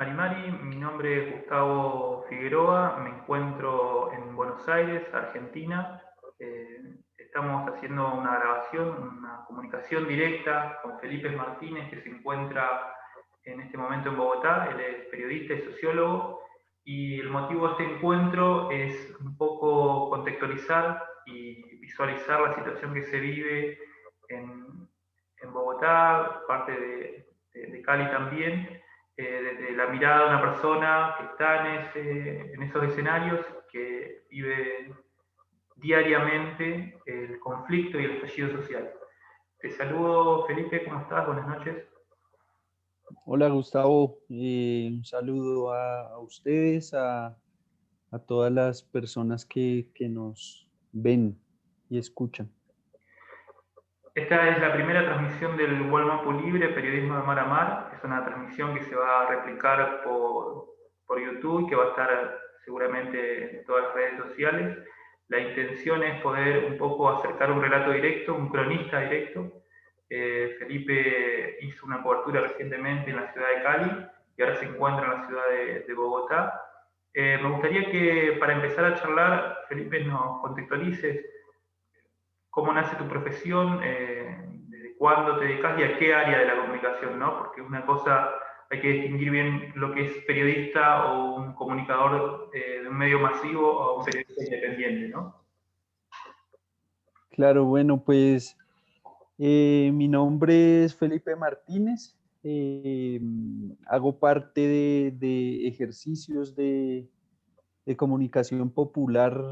Marimari, mi nombre es Gustavo Figueroa, me encuentro en Buenos Aires, Argentina. Estamos haciendo una grabación, una comunicación directa con Felipe Martínez, que se encuentra en este momento en Bogotá. Él es periodista y sociólogo, y el motivo de este encuentro es un poco contextualizar y visualizar la situación que se vive en, en Bogotá, parte de Cali también, desde la mirada de una persona que está en esos escenarios, que vive diariamente el conflicto y el estallido social. Te saludo, Felipe, ¿cómo estás? Buenas noches. Hola Gustavo, un saludo a ustedes, a todas las personas que nos ven y escuchan. Esta es la primera transmisión del Walmapu Libre, Periodismo de Mar a Mar. Es una transmisión que se va a replicar por YouTube, que va a estar seguramente en todas las redes sociales. La intención es poder un poco acercar un relato directo, un cronista directo. Felipe hizo una cobertura recientemente en la ciudad de Cali y ahora se encuentra en la ciudad de Bogotá. Me gustaría que para empezar a charlar, Felipe, nos contextualices cómo nace tu profesión, desde cuándo te dedicas y a qué área de la comunicación, ¿no? Porque una cosa, hay que distinguir bien lo que es periodista o un comunicador de un medio masivo o un periodista independiente, ¿no? Claro, bueno, pues mi nombre es Felipe Martínez, hago parte de ejercicios de comunicación popular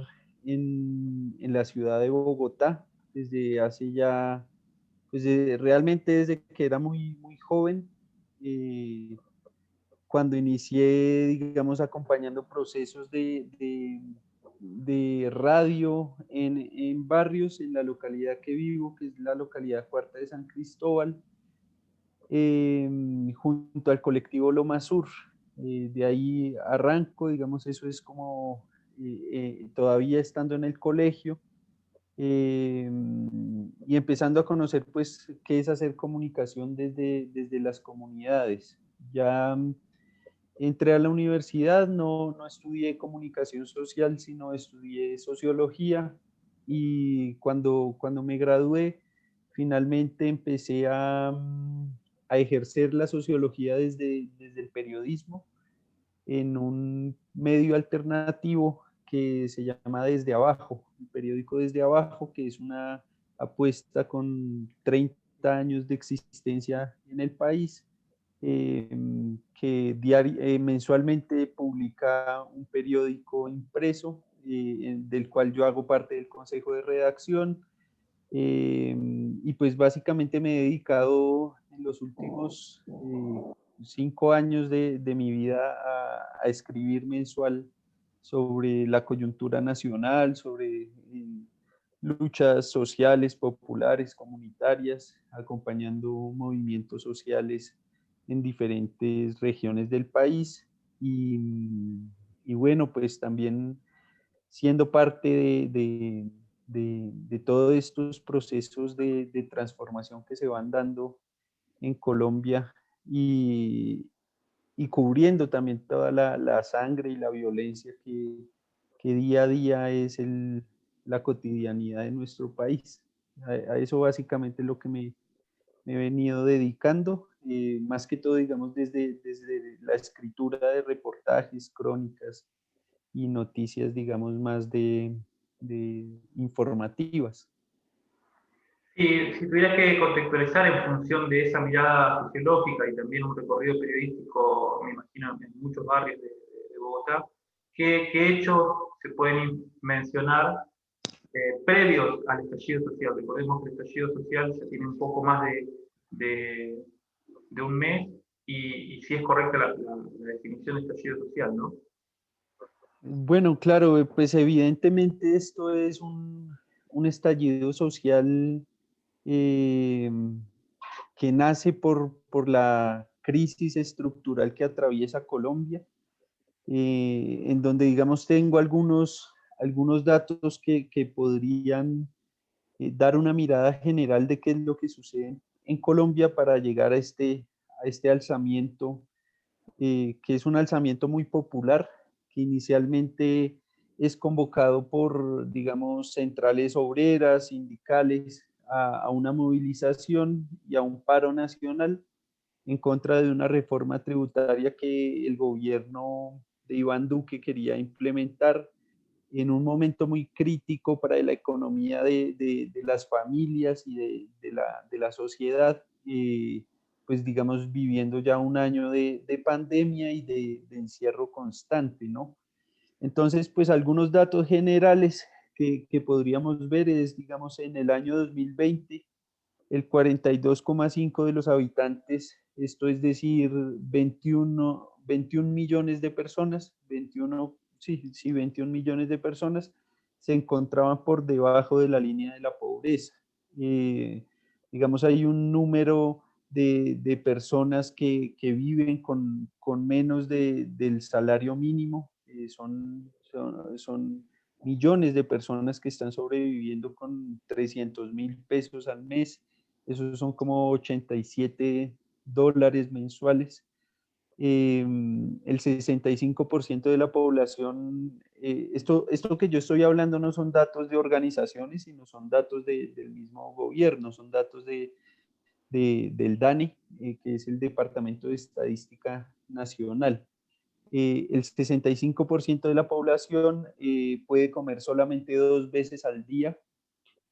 en la ciudad de Bogotá desde hace ya, pues realmente desde que era muy joven. eh, Cuando inicié, digamos, acompañando procesos de radio en barrios, en la localidad que vivo, que es la localidad Cuarta de San Cristóbal, junto al colectivo Loma Sur. De ahí arranco, digamos, eso es como todavía estando en el colegio, y empezando a conocer, pues, qué es hacer comunicación desde las comunidades. Ya entré a la universidad, no estudié comunicación social, sino estudié sociología, y cuando me gradué, finalmente empecé a ejercer la sociología desde el periodismo en un medio alternativo que se llama Desde Abajo, un periódico Desde Abajo, que es una apuesta con 30 años de existencia en el país, eh, que mensualmente publica un periódico impreso, del cual yo hago parte del consejo de redacción. Y pues básicamente me he dedicado en los últimos 5 años de mi vida a escribir mensual sobre la coyuntura nacional, sobre luchas sociales, populares, comunitarias, acompañando movimientos sociales en diferentes regiones del país. Y, y bueno, pues también siendo parte de todos estos procesos de transformación que se van dando en Colombia, y cubriendo también toda la sangre y la violencia que día a día es la cotidianidad de nuestro país. A eso básicamente es lo que me he venido dedicando, más que todo, digamos, desde la escritura de reportajes, crónicas y noticias, digamos, más de informativas. Si tuvieras que contextualizar en función de esa mirada sociológica y también un recorrido periodístico, me imagino, en muchos barrios de Bogotá, ¿qué hechos se pueden mencionar previos al estallido social? Recordemos que el estallido social se tiene un poco más de, de un mes y si es correcta la definición de estallido social, ¿no? Bueno, claro, pues evidentemente esto es un estallido social, eh, que nace por la crisis estructural que atraviesa Colombia, en donde, digamos, tengo algunos datos que podrían dar una mirada general de qué es lo que sucede en Colombia para llegar a este alzamiento que es un alzamiento muy popular, que inicialmente es convocado por, digamos, centrales obreras, sindicales, a una movilización y a un paro nacional en contra de una reforma tributaria que el gobierno de Iván Duque quería implementar en un momento muy crítico para la economía de las familias y de la sociedad, pues digamos viviendo ya un año de pandemia y de encierro constante, ¿no? Entonces, pues algunos datos generales que podríamos ver es, digamos, en el año 2020, el 42,5 de los habitantes, esto es decir, 21 millones de personas, 21, sí, 21 millones de personas se encontraban por debajo de la línea de la pobreza. Digamos, hay un número de personas que viven con menos del salario mínimo, son millones de personas que están sobreviviendo con 300.000 pesos al mes. Esos son como $87 mensuales. El 65% de la población, esto que yo estoy hablando no son datos de organizaciones, sino son datos del mismo gobierno, son datos del DANE, que es el Departamento de Estadística Nacional. El 65% de la población puede comer solamente 2 veces al día,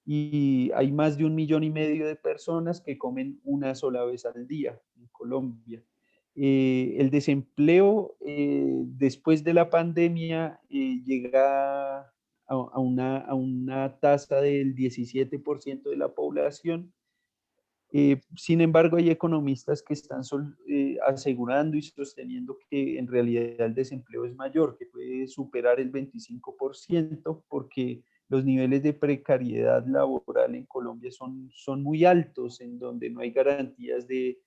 y hay más de 1,5 millones de personas que comen una sola vez al día en Colombia. El desempleo después de la pandemia llega a una tasa del 17% de la población. Sin embargo, hay economistas que están asegurando y sosteniendo que en realidad el desempleo es mayor, que puede superar el 25%, porque los niveles de precariedad laboral en Colombia son muy altos, en donde no hay garantías de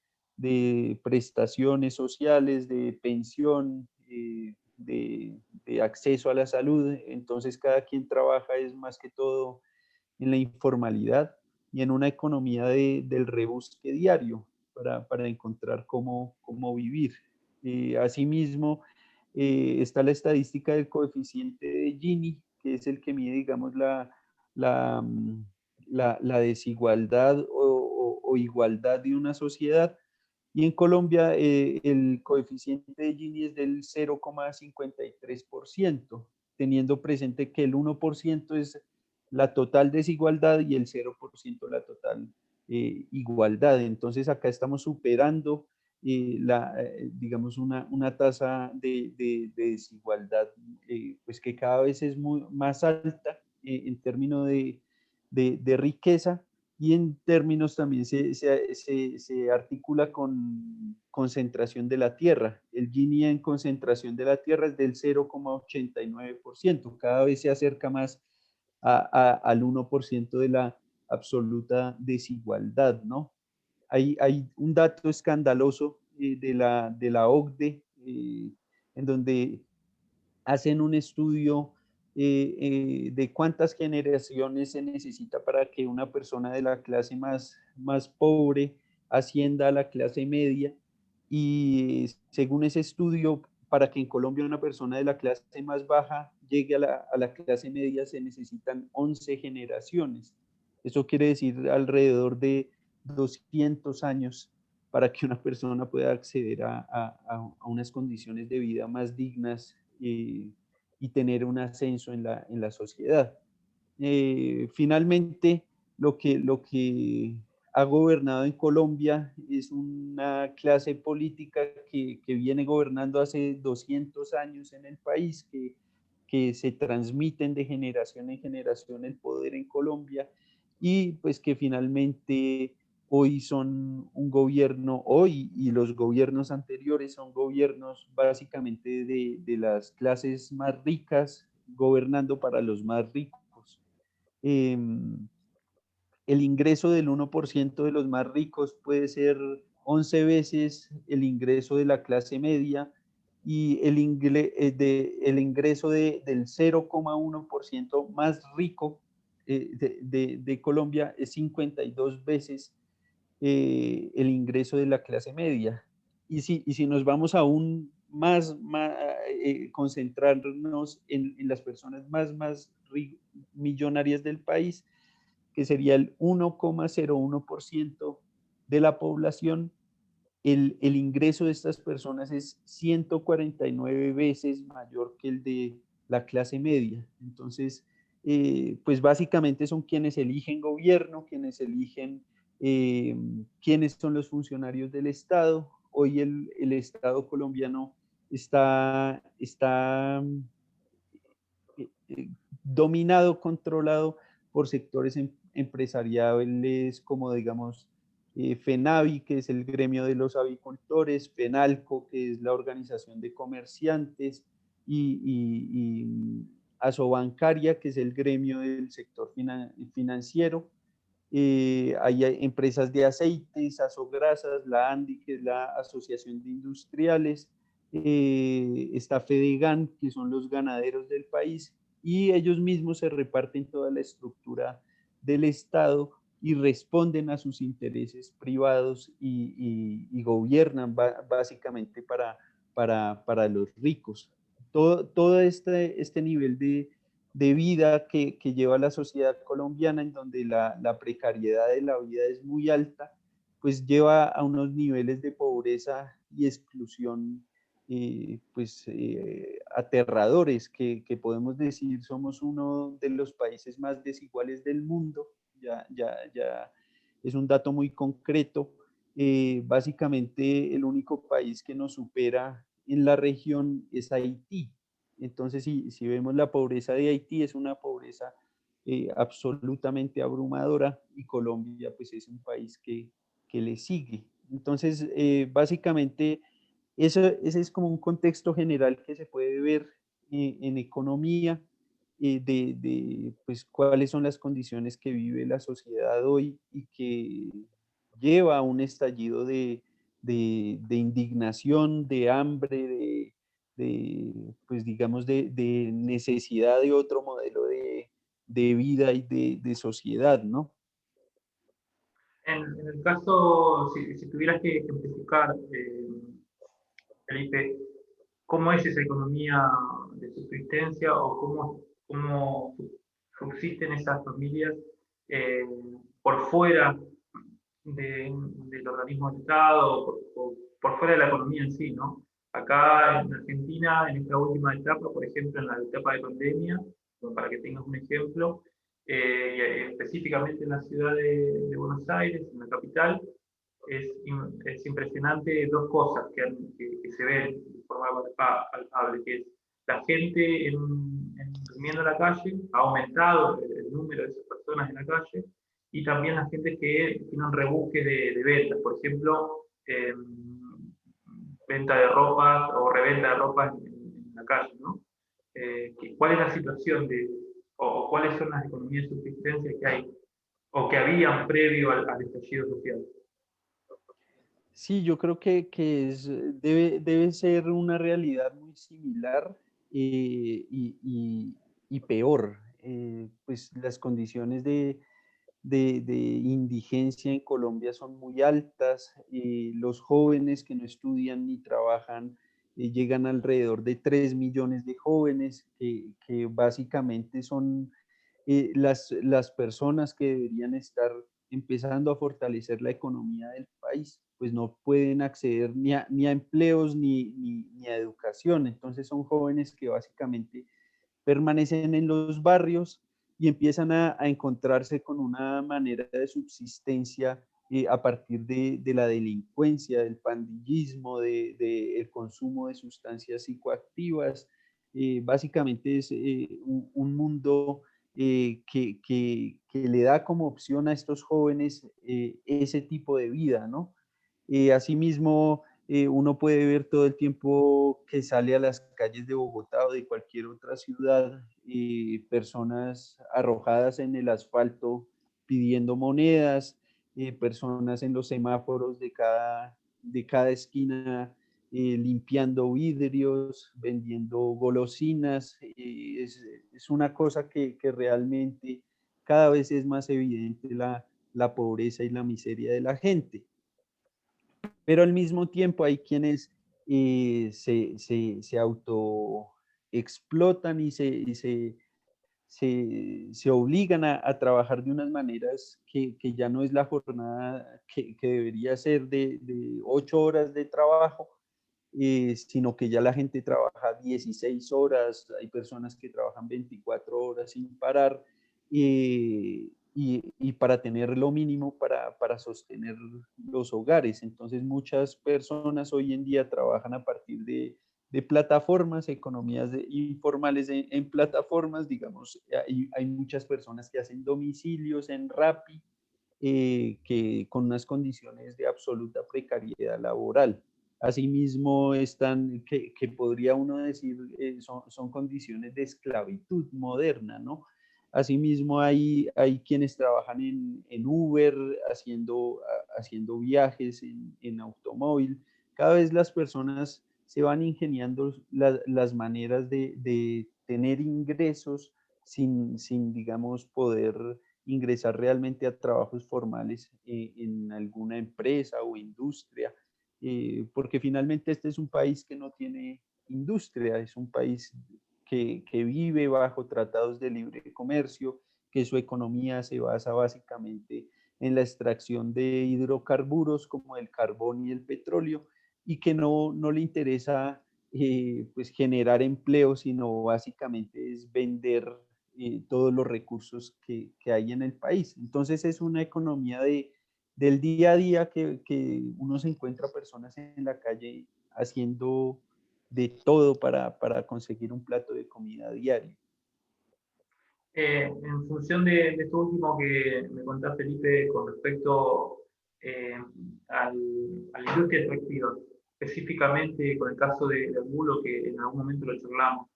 prestaciones sociales, de pensión, de acceso a la salud. Entonces, cada quien trabaja es más que todo en la informalidad y en una economía del rebusque diario para encontrar cómo vivir. Asimismo, está la estadística del coeficiente de Gini, que es el que mide, digamos, la, mm, la desigualdad o igualdad de una sociedad. Y en Colombia el coeficiente de Gini es del 0,53%, teniendo presente que el 1% es la total desigualdad y el 0% la total igualdad. Entonces acá estamos superando digamos, una tasa de desigualdad pues que cada vez es más alta en términos de riqueza, y en términos también se articula con concentración de la tierra. El Gini en concentración de la tierra es del 0,89%, cada vez se acerca más al 1% de la absoluta desigualdad, ¿no? Hay un dato escandaloso de la OCDE, en donde hacen un estudio de cuántas generaciones se necesita para que una persona de la clase más pobre ascienda a la clase media, y según ese estudio, para que en Colombia una persona de la clase más baja llegue a la clase media se necesitan 11 generaciones. Eso quiere decir alrededor de 200 años para que una persona pueda acceder a unas condiciones de vida más dignas y tener un ascenso en la sociedad. Finalmente, lo que ha gobernado en Colombia es una clase política que viene gobernando hace 200 años en el país, que se transmiten de generación en generación el poder en Colombia, y pues que finalmente hoy son un gobierno, hoy y los gobiernos anteriores son gobiernos básicamente de las clases más ricas gobernando para los más ricos. Eh, el ingreso del 1% de los más ricos puede ser 11 veces el ingreso de la clase media, y el ingreso del 0,1% más rico de Colombia es 52 veces el ingreso de la clase media. Y si nos vamos concentrarnos en las personas millonarias del país, que sería el 1,01% de la población. El ingreso de estas personas es 149 veces mayor que el de la clase media. Entonces, pues básicamente son quienes eligen gobierno, quienes eligen quiénes son los funcionarios del Estado. Hoy el Estado colombiano está dominado, controlado por sectores empresariales como, digamos, FENAVI, que es el gremio de los avicultores, FENALCO, que es la organización de comerciantes, y Asobancaria, que es el gremio del sector financiero. Hay empresas de aceites, Asograsas, la ANDI, que es la Asociación de Industriales, está Fedegan, que son los ganaderos del país, y ellos mismos se reparten toda la estructura del Estado y responden a sus intereses privados y gobiernan básicamente para los ricos. Todo este nivel de vida que lleva la sociedad colombiana, en donde la precariedad de la vida es muy alta, pues lleva a unos niveles de pobreza y exclusión aterradores, que podemos decir somos uno de los países más desiguales del mundo. Ya es un dato muy concreto. Básicamente el único país que nos supera en la región es Haití. Entonces, si vemos la pobreza de Haití, es una pobreza absolutamente abrumadora, y Colombia pues es un país que le sigue. Entonces, básicamente, ese es como un contexto general que se puede ver en economía, pues, cuáles son las condiciones que vive la sociedad hoy y que lleva a un estallido de indignación, de hambre, pues digamos, de necesidad de otro modelo de vida y de sociedad, ¿no? En el caso, si tuvieras que ejemplificar, Felipe, ¿cómo es esa economía de subsistencia o cómo subsisten esas familias eh, por fuera del organismo del Estado o por fuera de la economía en sí, ¿no? Acá en Argentina, en esta última etapa, por ejemplo, en la etapa de pandemia, como para que tengas un ejemplo, y específicamente en la ciudad de Buenos Aires, en la capital, es impresionante dos cosas que se ven de forma palpable, que es la gente durmiendo en la calle, ha aumentado el número de esas personas en la calle, y también la gente que tiene un rebuje de ventas, por ejemplo, venta de ropas o reventa de ropas en la calle, ¿no? ¿Cuál es la situación o cuáles son las economías de subsistencia que hay o que habían previo al estallido social? Sí, yo creo que debe ser una realidad muy similar, y peor. Pues las condiciones de indigencia en Colombia son muy altas. Los jóvenes que no estudian ni trabajan llegan alrededor de 3 millones de jóvenes, que básicamente son las personas que deberían estar empezando a fortalecer la economía del país, pues no pueden acceder ni a empleos ni a educación. Entonces son jóvenes que básicamente permanecen en los barrios y empiezan a encontrarse con una manera de subsistencia a partir de la delincuencia, del pandillismo, del consumo de sustancias psicoactivas. Básicamente es un mundo que le da como opción a estos jóvenes ese tipo de vida, ¿no? Asimismo, uno puede ver todo el tiempo que sale a las calles de Bogotá o de cualquier otra ciudad, personas arrojadas en el asfalto pidiendo monedas, personas en los semáforos de cada esquina limpiando vidrios, vendiendo golosinas. Es una cosa que realmente cada vez es más evidente la pobreza y la miseria de la gente. Pero al mismo tiempo hay quienes se autoexplotan se obligan a trabajar de unas maneras que ya no es la jornada que debería ser de 8 horas de trabajo, sino que ya la gente trabaja 16 horas, hay personas que trabajan 24 horas sin parar, y para tener lo mínimo para sostener los hogares. Entonces muchas personas hoy en día trabajan a partir de plataformas, economías informales en plataformas, digamos, hay muchas personas que hacen domicilios en Rappi, que con unas condiciones de absoluta precariedad laboral. Asimismo, que podría uno decir, son condiciones de esclavitud moderna, ¿no? Asimismo, hay quienes trabajan en Uber, haciendo viajes en automóvil. Cada vez las personas se van ingeniando las maneras de tener ingresos sin, digamos, poder ingresar realmente a trabajos formales en alguna empresa o industria, porque finalmente este es un país que no tiene industria, es un país que vive bajo tratados de libre comercio, que su economía se basa básicamente en la extracción de hidrocarburos como el carbón y el petróleo, y que no le interesa pues generar empleo, sino básicamente es vender todos los recursos que hay en el país. Entonces es una economía del día a día que uno se encuentra personas en la calle haciendo de todo para conseguir un plato de comida diario. En función de esto último que me contás, Felipe, con respecto eh, a la industria extractiva, específicamente con el caso de Angulo, que en algún momento lo charlamos,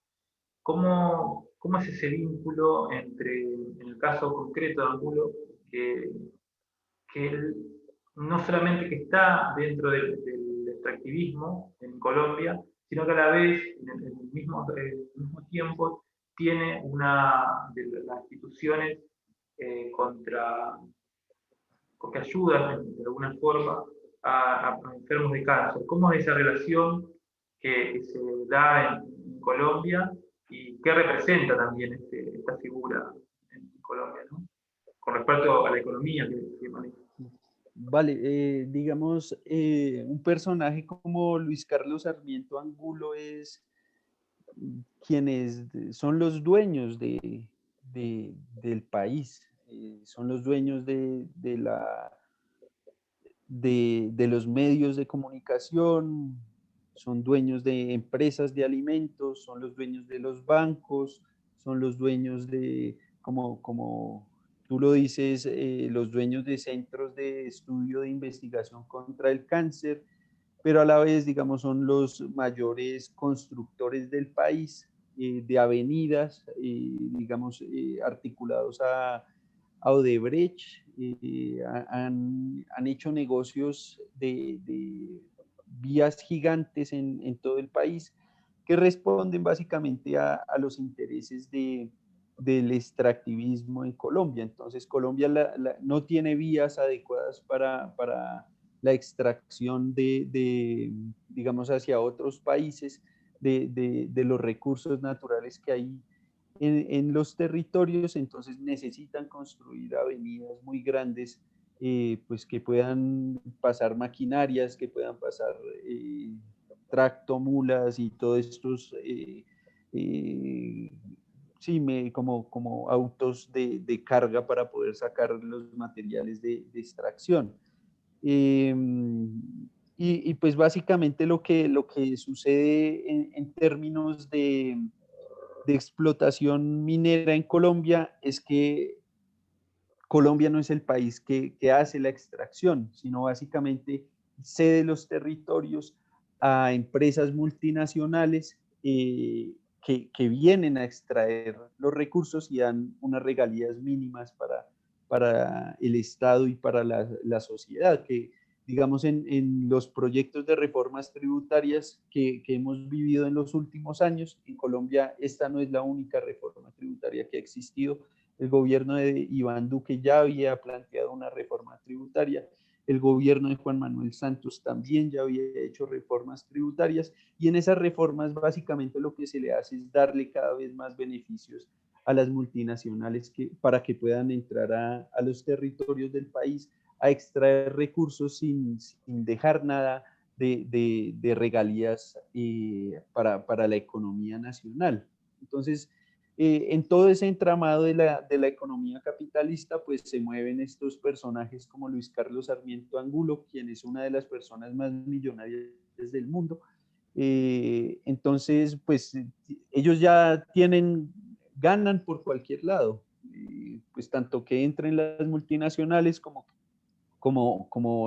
¿cómo es ese vínculo entre, en el caso concreto de Angulo, que, que él no solamente que está dentro del extractivismo en Colombia, sino que a la vez, en el mismo tiempo, tiene una de las instituciones contra, que ayudan de alguna forma a enfermos de cáncer? ¿Cómo es esa relación que se da en Colombia y qué representa también esta figura en Colombia, ¿no? Con respecto a la economía que maneja? Vale, digamos, un personaje como Luis Carlos Sarmiento Angulo es quienes son los dueños del país, son los dueños de los medios de comunicación, son dueños de empresas de alimentos, son los dueños de los bancos, son los dueños como tú lo dices, los dueños de centros de estudio de investigación contra el cáncer, pero a la vez, digamos, son los mayores constructores del país, de avenidas, digamos, articulados a Odebrecht, han hecho negocios de vías gigantes en todo el país que responden básicamente a los intereses del extractivismo en Colombia. Entonces, Colombia no tiene vías adecuadas para la extracción digamos, hacia otros países de los recursos naturales que hay en los territorios, entonces necesitan construir avenidas muy grandes, pues que puedan pasar maquinarias, que puedan pasar tractomulas y todos estos, eh, sí, como autos de carga para poder sacar los materiales de extracción. Eh, pues básicamente lo que sucede en términos de explotación minera en Colombia es que Colombia no es el país que hace la extracción, sino básicamente cede los territorios a empresas multinacionales, que vienen a extraer los recursos y dan unas regalías mínimas para el Estado y para la sociedad, que digamos en los proyectos de reformas tributarias que hemos vivido en los últimos años, en Colombia esta no es la única reforma tributaria que ha existido. El gobierno de Iván Duque ya había planteado una reforma tributaria el gobierno de Juan Manuel Santos también ya había hecho reformas tributarias, y en esas reformas básicamente lo que se le hace es darle cada vez más beneficios a las multinacionales para que puedan entrar a los territorios del país a extraer recursos sin dejar nada de regalías para la economía nacional. Entonces, en todo ese entramado de la economía capitalista, pues se mueven estos personajes como Luis Carlos Sarmiento Angulo, quien es una de las personas más millonarias del mundo. Entonces, pues ellos ya ganan por cualquier lado, pues tanto que entren las multinacionales como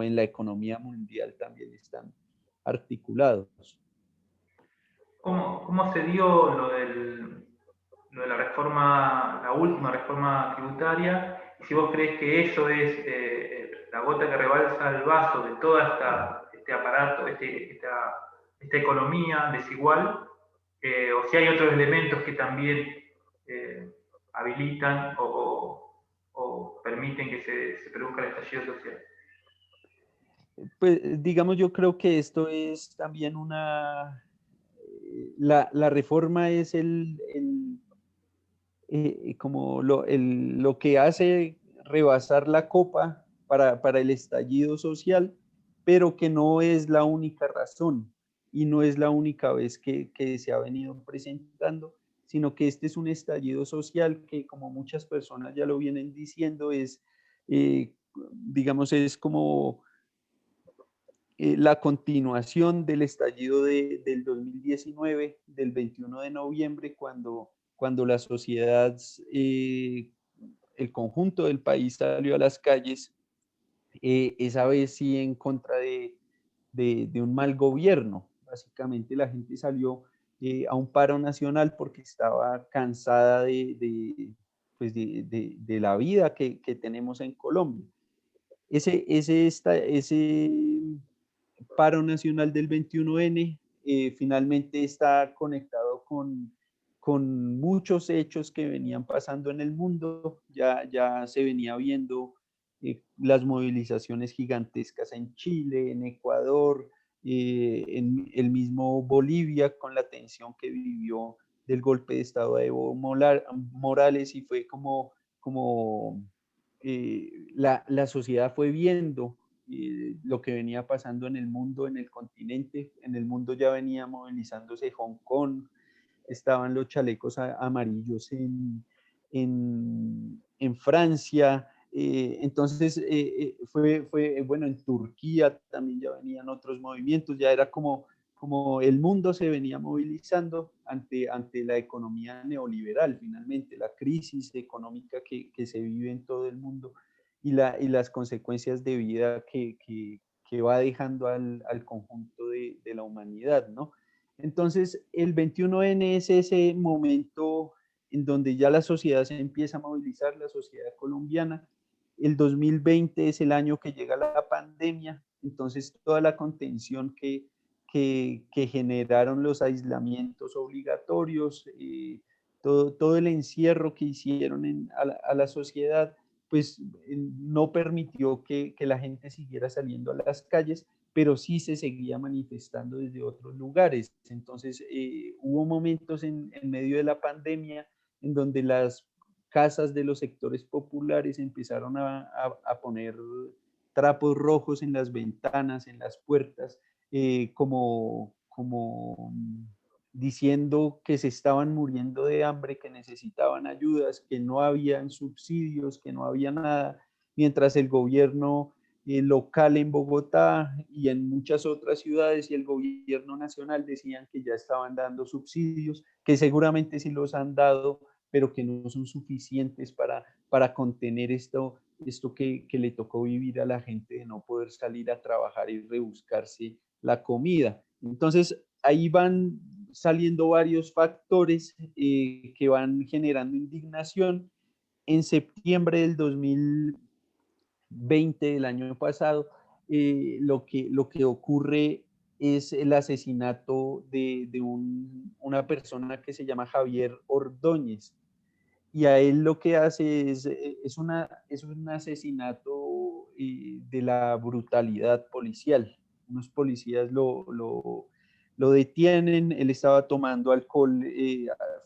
en la economía mundial también están articulados. ¿Cómo se dio lo de la reforma, la última reforma tributaria? Y si vos crees que eso es la gota que rebalsa el vaso de toda este aparato, esta economía desigual, o si hay otros elementos que también eh, habilitan o permiten que se produzca el estallido social. Pues digamos, yo creo que esto es también la reforma es como lo que hace rebasar la copa para el estallido social, pero que no es la única razón y no es la única vez que se ha venido presentando, sino que este es un estallido social que, como muchas personas ya lo vienen diciendo, eh, digamos, es como la continuación del estallido del 2019, del 21 de noviembre, cuando la sociedad, el conjunto del país salió a las calles, esa vez sí en contra de un mal gobierno. Básicamente la gente salió a un paro nacional porque estaba cansada pues de la vida que tenemos en Colombia. Ese paro nacional del 21N finalmente está conectado con muchos hechos que venían pasando en el mundo. Ya se venía viendo las movilizaciones gigantescas en Chile, en Ecuador, en el mismo Bolivia, con la tensión que vivió del golpe de Estado de Evo Morales, y fue como la sociedad fue viendo lo que venía pasando en el mundo, en el continente. En el mundo ya venía movilizándose Hong Kong, estaban los chalecos amarillos en Francia. Entonces, bueno, en Turquía también ya venían otros movimientos, ya era como el mundo se venía movilizando ante la economía neoliberal, finalmente, la crisis económica que se vive en todo el mundo y las consecuencias de vida que va dejando al conjunto de la humanidad, ¿no? Entonces, el 21N es ese momento en donde ya la sociedad se empieza a movilizar, la sociedad colombiana. El 2020 es el año que llega la pandemia, entonces toda la contención que generaron los aislamientos obligatorios, todo el encierro que hicieron a la sociedad, pues no permitió que la gente siguiera saliendo a las calles, pero sí se seguía manifestando desde otros lugares. Entonces, hubo momentos en medio de la pandemia en donde las casas de los sectores populares empezaron a poner trapos rojos en las ventanas, en las puertas, como diciendo que se estaban muriendo de hambre, que necesitaban ayudas, que no habían subsidios, que no había nada, mientras el gobierno local en Bogotá y en muchas otras ciudades y el gobierno nacional decían que ya estaban dando subsidios, que seguramente sí los han dado, pero que no son suficientes para contener esto que le tocó vivir a la gente de no poder salir a trabajar y rebuscarse la comida. Entonces, ahí van saliendo varios factores que van generando indignación. En septiembre del 2020 del año pasado, lo que ocurre es el asesinato de una persona que se llama Javier Ordóñez, y a él lo que hace es un asesinato de la brutalidad policial. Unos policías lo detienen, él estaba tomando alcohol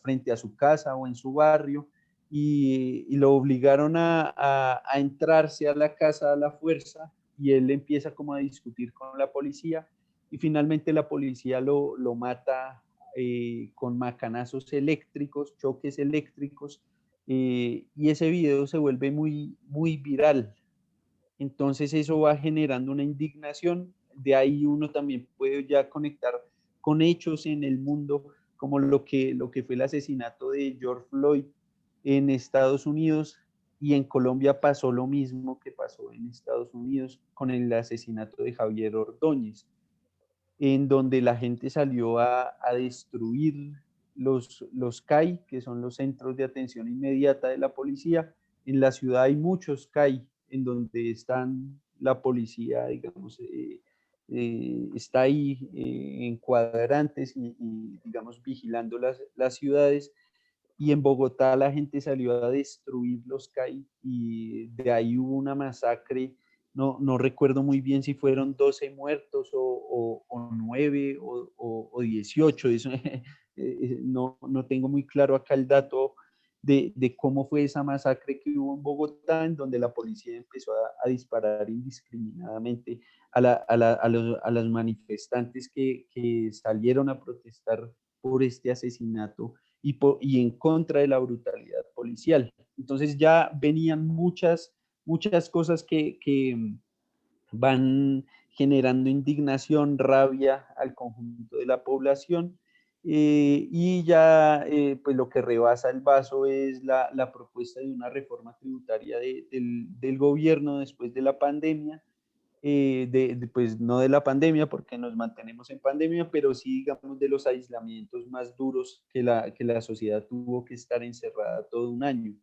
frente a su casa o en su barrio y lo obligaron a entrarse a la casa a la fuerza y él empieza como a discutir con la policía y finalmente la policía lo mata con macanazos eléctricos, choques eléctricos, y ese video se vuelve muy, muy viral. Entonces eso va generando una indignación, de ahí uno también puede ya conectar con hechos en el mundo, como lo que fue el asesinato de George Floyd en Estados Unidos, y en Colombia pasó lo mismo que pasó en Estados Unidos con el asesinato de Javier Ordóñez, en donde la gente salió a destruir los CAI, que son los centros de atención inmediata de la policía. En la ciudad hay muchos CAI en donde están la policía, digamos, está ahí en cuadrantes y, digamos, vigilando las ciudades. Y en Bogotá la gente salió a destruir los CAI y de ahí hubo una masacre. No recuerdo muy bien si fueron 12 muertos o 9 o 18. Eso, no tengo muy claro acá el dato de cómo fue esa masacre que hubo en Bogotá, en donde la policía empezó a disparar indiscriminadamente a los manifestantes que salieron a protestar por este asesinato y en contra de la brutalidad policial. Entonces ya venían muchas cosas que van generando indignación, rabia al conjunto de la población. Y ya pues lo que rebasa el vaso es la propuesta de una reforma tributaria del gobierno después de la pandemia, pues no de la pandemia, porque nos mantenemos en pandemia, pero sí, digamos, de los aislamientos más duros que la sociedad tuvo que estar encerrada todo un año.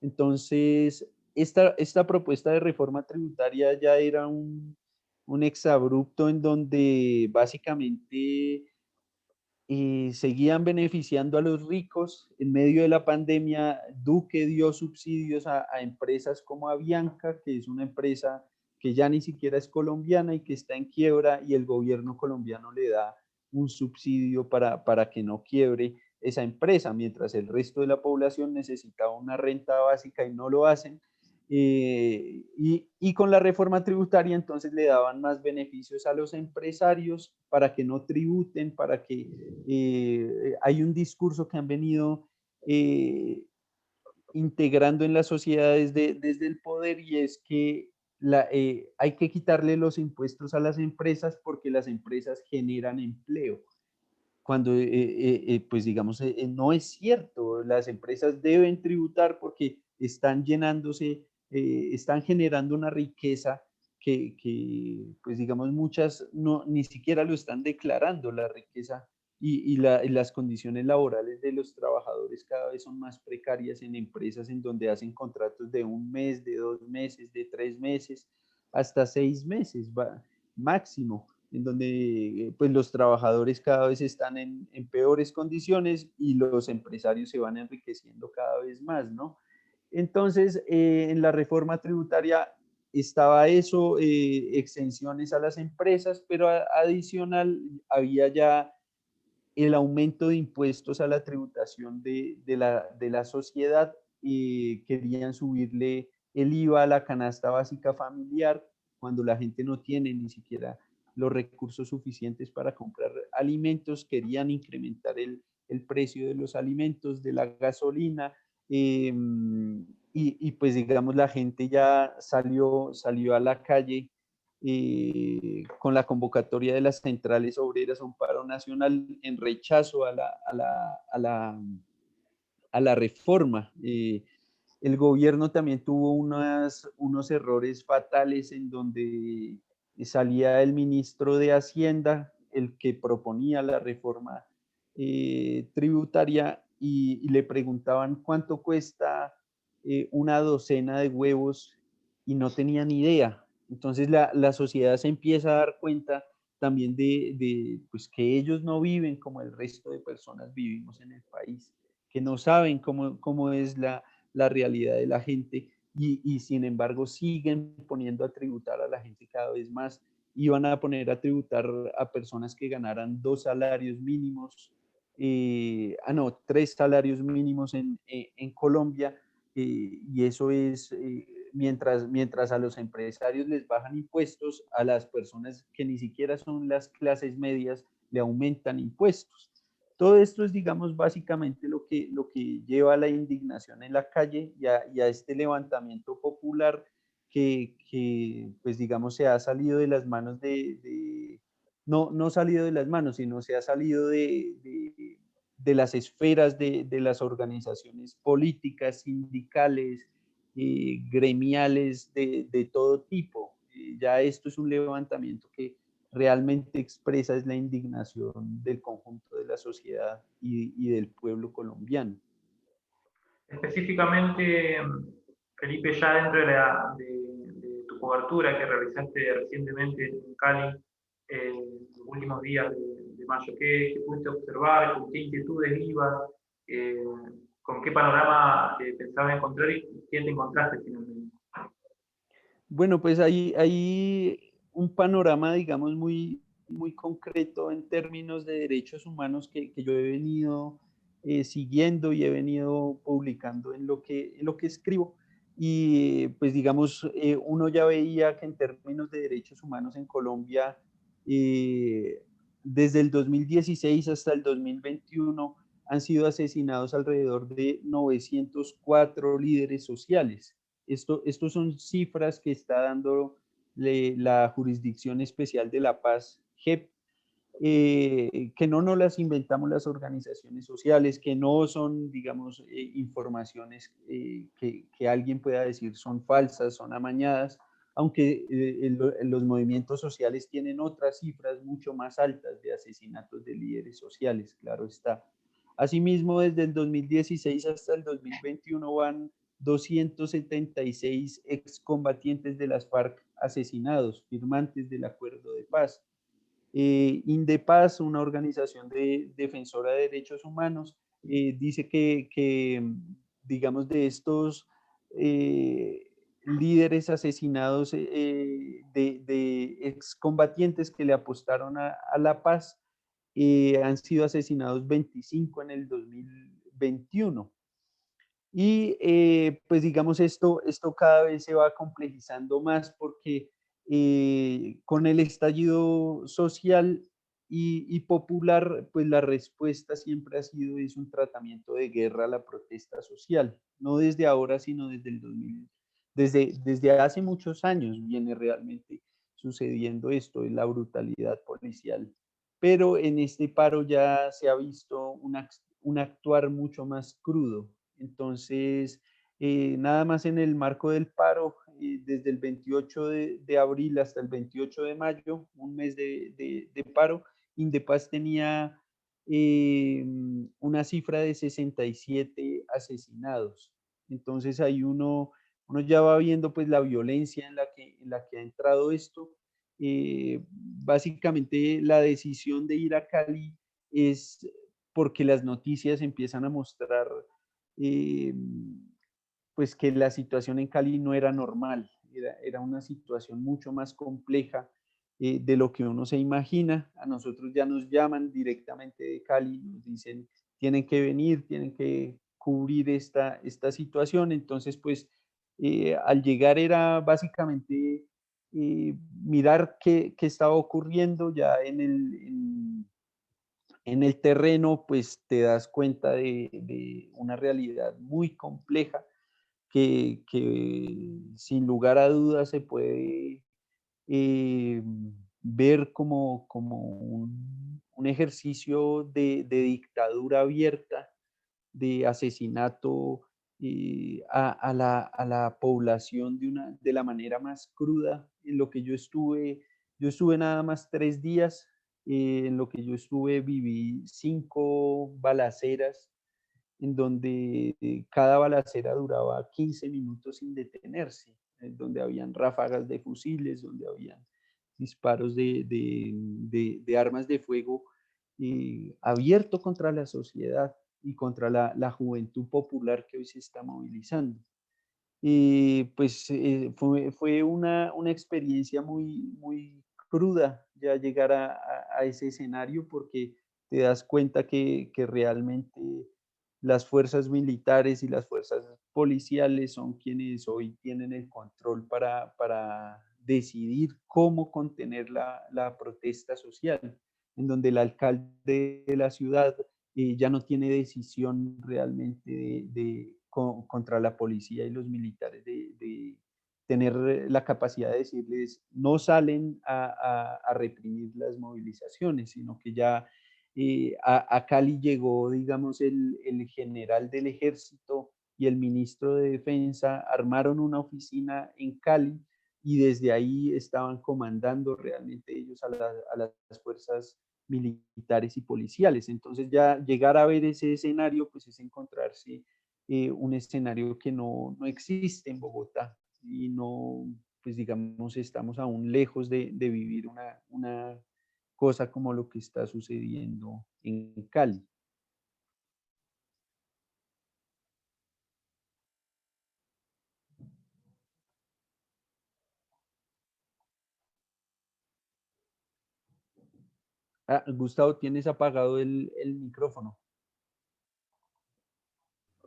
Entonces, esta propuesta de reforma tributaria ya era un exabrupto en donde básicamente seguían beneficiando a los ricos. En medio de la pandemia, Duque dio subsidios a empresas como Avianca, que es una empresa que ya ni siquiera es colombiana y que está en quiebra, y el gobierno colombiano le da un subsidio para que no quiebre esa empresa, mientras el resto de la población necesitaba una renta básica y no lo hacen. Y con la reforma tributaria entonces le daban más beneficios a los empresarios para que no tributen, para que hay un discurso que han venido eh, integrando en las sociedades desde el poder, y es que hay que quitarle los impuestos a las empresas porque las empresas generan empleo. Cuando, pues digamos, no es cierto, las empresas deben tributar porque están llenándose, están generando una riqueza pues digamos, muchas no, ni siquiera lo están declarando la riqueza, y las condiciones laborales de los trabajadores cada vez son más precarias en empresas en donde hacen contratos de un mes, de 2 meses, de 3 meses, hasta 6 meses máximo, en donde pues los trabajadores cada vez están en peores condiciones y los empresarios se van enriqueciendo cada vez más, ¿no? Entonces, en la reforma tributaria estaba eso, exenciones a las empresas, pero adicional había ya el aumento de impuestos a la tributación de la sociedad, y querían subirle el IVA a la canasta básica familiar cuando la gente no tiene ni siquiera los recursos suficientes para comprar alimentos, querían incrementar el precio de los alimentos, de la gasolina, y pues digamos la gente ya salió a la calle con la convocatoria de las centrales obreras a un paro nacional en rechazo a la reforma. El gobierno también tuvo unos errores fatales en donde salía el ministro de Hacienda, el que proponía la reforma tributaria, y le preguntaban cuánto cuesta una docena de huevos y no tenía ni idea. Entonces la sociedad se empieza a dar cuenta también pues que ellos no viven como el resto de personas vivimos en el país, que no saben cómo es la realidad de la gente, y sin embargo siguen poniendo a tributar a la gente cada vez más. Iban a poner a tributar a personas que ganaran 2 salarios mínimos, no, 3 salarios mínimos en Colombia, y eso es, mientras a los empresarios les bajan impuestos, a las personas que ni siquiera son las clases medias le aumentan impuestos. Todo esto es, digamos, básicamente lo que lleva a la indignación en la calle y a este levantamiento popular que, pues, digamos, se ha salido de las manos no salido de las manos, sino se ha salido de las esferas de las organizaciones políticas, sindicales, gremiales, de todo tipo. Ya esto es un levantamiento que realmente expresa es la indignación del conjunto de la sociedad y del pueblo colombiano. Específicamente, Felipe, ya dentro de tu cobertura que realizaste recientemente en Cali, los últimos días de mayo, ¿qué pudiste observar? ¿Con qué inquietudes ibas? Eh, ¿Con qué panorama pensabas encontrar y qué te encontraste finalmente? Bueno, pues hay un panorama, digamos, muy concreto en términos de derechos humanos que yo he venido siguiendo y he venido publicando en lo que escribo. Y pues digamos, uno ya veía que en términos de derechos humanos en Colombia, eh, desde el 2016 hasta el 2021 han sido asesinados alrededor de 904 líderes sociales. Estos son cifras que está dando la Jurisdicción Especial de la Paz, JEP, que no nos las inventamos las organizaciones sociales, que no son, digamos, informaciones que alguien pueda decir son falsas, son amañadas, aunque los movimientos sociales tienen otras cifras mucho más altas de asesinatos de líderes sociales, claro está. Asimismo, desde el 2016 hasta el 2021 van 276 excombatientes de las FARC asesinados, firmantes del acuerdo de paz. Indepaz, una organización defensora de derechos humanos, dice digamos, de estos líderes asesinados, de excombatientes que le apostaron a la paz, han sido asesinados 25 en el 2021. Y pues digamos, esto cada vez se va complejizando más porque con el estallido social y popular, pues la respuesta siempre ha sido es un tratamiento de guerra a la protesta social, no desde ahora, sino desde el 2000, desde hace muchos años viene realmente sucediendo esto, es la brutalidad policial. Pero en este paro ya se ha visto un actuar mucho más crudo. Entonces, nada más en el marco del paro, desde el 28 de abril hasta el 28 de mayo, un mes de paro, Indepaz tenía una cifra de 67 asesinados. Entonces ahí uno ya va viendo pues la violencia en la que ha entrado esto. Básicamente la decisión de ir a Cali es porque las noticias empiezan a mostrar eh, pues que la situación en Cali no era normal, era una situación mucho más compleja de lo que uno se imagina. A nosotros ya nos llaman directamente de Cali, nos dicen, tienen que venir, tienen que cubrir esta situación. Entonces, pues, al llegar era básicamente mirar qué estaba ocurriendo ya en el terreno, pues te das cuenta de una realidad muy compleja que sin lugar a dudas se puede eh, ver como un ejercicio de dictadura abierta, de asesinato a la población de la manera más cruda. En lo que yo estuve nada más 3 días, en lo que yo estuve viví 5 balaceras en donde cada balacera duraba 15 minutos sin detenerse, donde habían ráfagas de fusiles, donde habían disparos de armas de fuego abierto contra la sociedad y contra la juventud popular que hoy se está movilizando. Pues fue una experiencia muy cruda ya llegar a ese escenario porque te das cuenta que realmente las fuerzas militares y las fuerzas policiales son quienes hoy tienen el control para decidir cómo contener la protesta social, en donde el alcalde de la ciudad ya no tiene decisión realmente contra la policía y los militares de tener la capacidad de decirles no salen a reprimir las movilizaciones, sino que ya a Cali llegó, digamos, el general del ejército y el ministro de defensa, armaron una oficina en Cali y desde ahí estaban comandando realmente ellos a las fuerzas militares y policiales. Entonces ya llegar a ver ese escenario, pues es encontrarse un escenario que no existe en Bogotá y no, pues digamos, estamos aún lejos de vivir una cosa como lo que está sucediendo en Cali. Ah, Gustavo, tienes apagado el micrófono.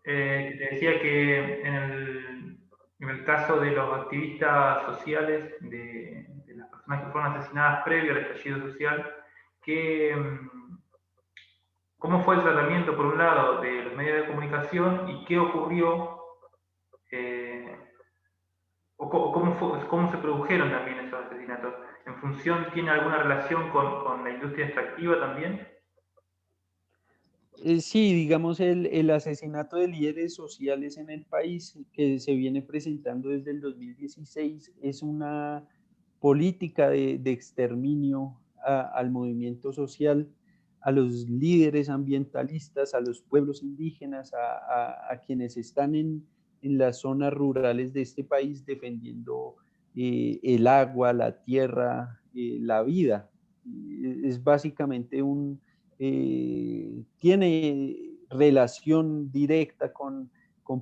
Te decía que en el caso de los activistas sociales, de las personas que fueron asesinadas previo al estallido social, que, ¿cómo fue el tratamiento, por un lado, de los medios de comunicación y qué ocurrió, eh, cómo se produjeron también esos asesinatos? ¿En función, tiene alguna relación con la industria extractiva también? Sí, digamos, el asesinato de líderes sociales en el país que se viene presentando desde el 2016 es una política de exterminio al movimiento social, a los líderes ambientalistas, a los pueblos indígenas, a quienes están en las zonas rurales de este país defendiendo el agua, la tierra, la vida. Es básicamente tiene relación directa con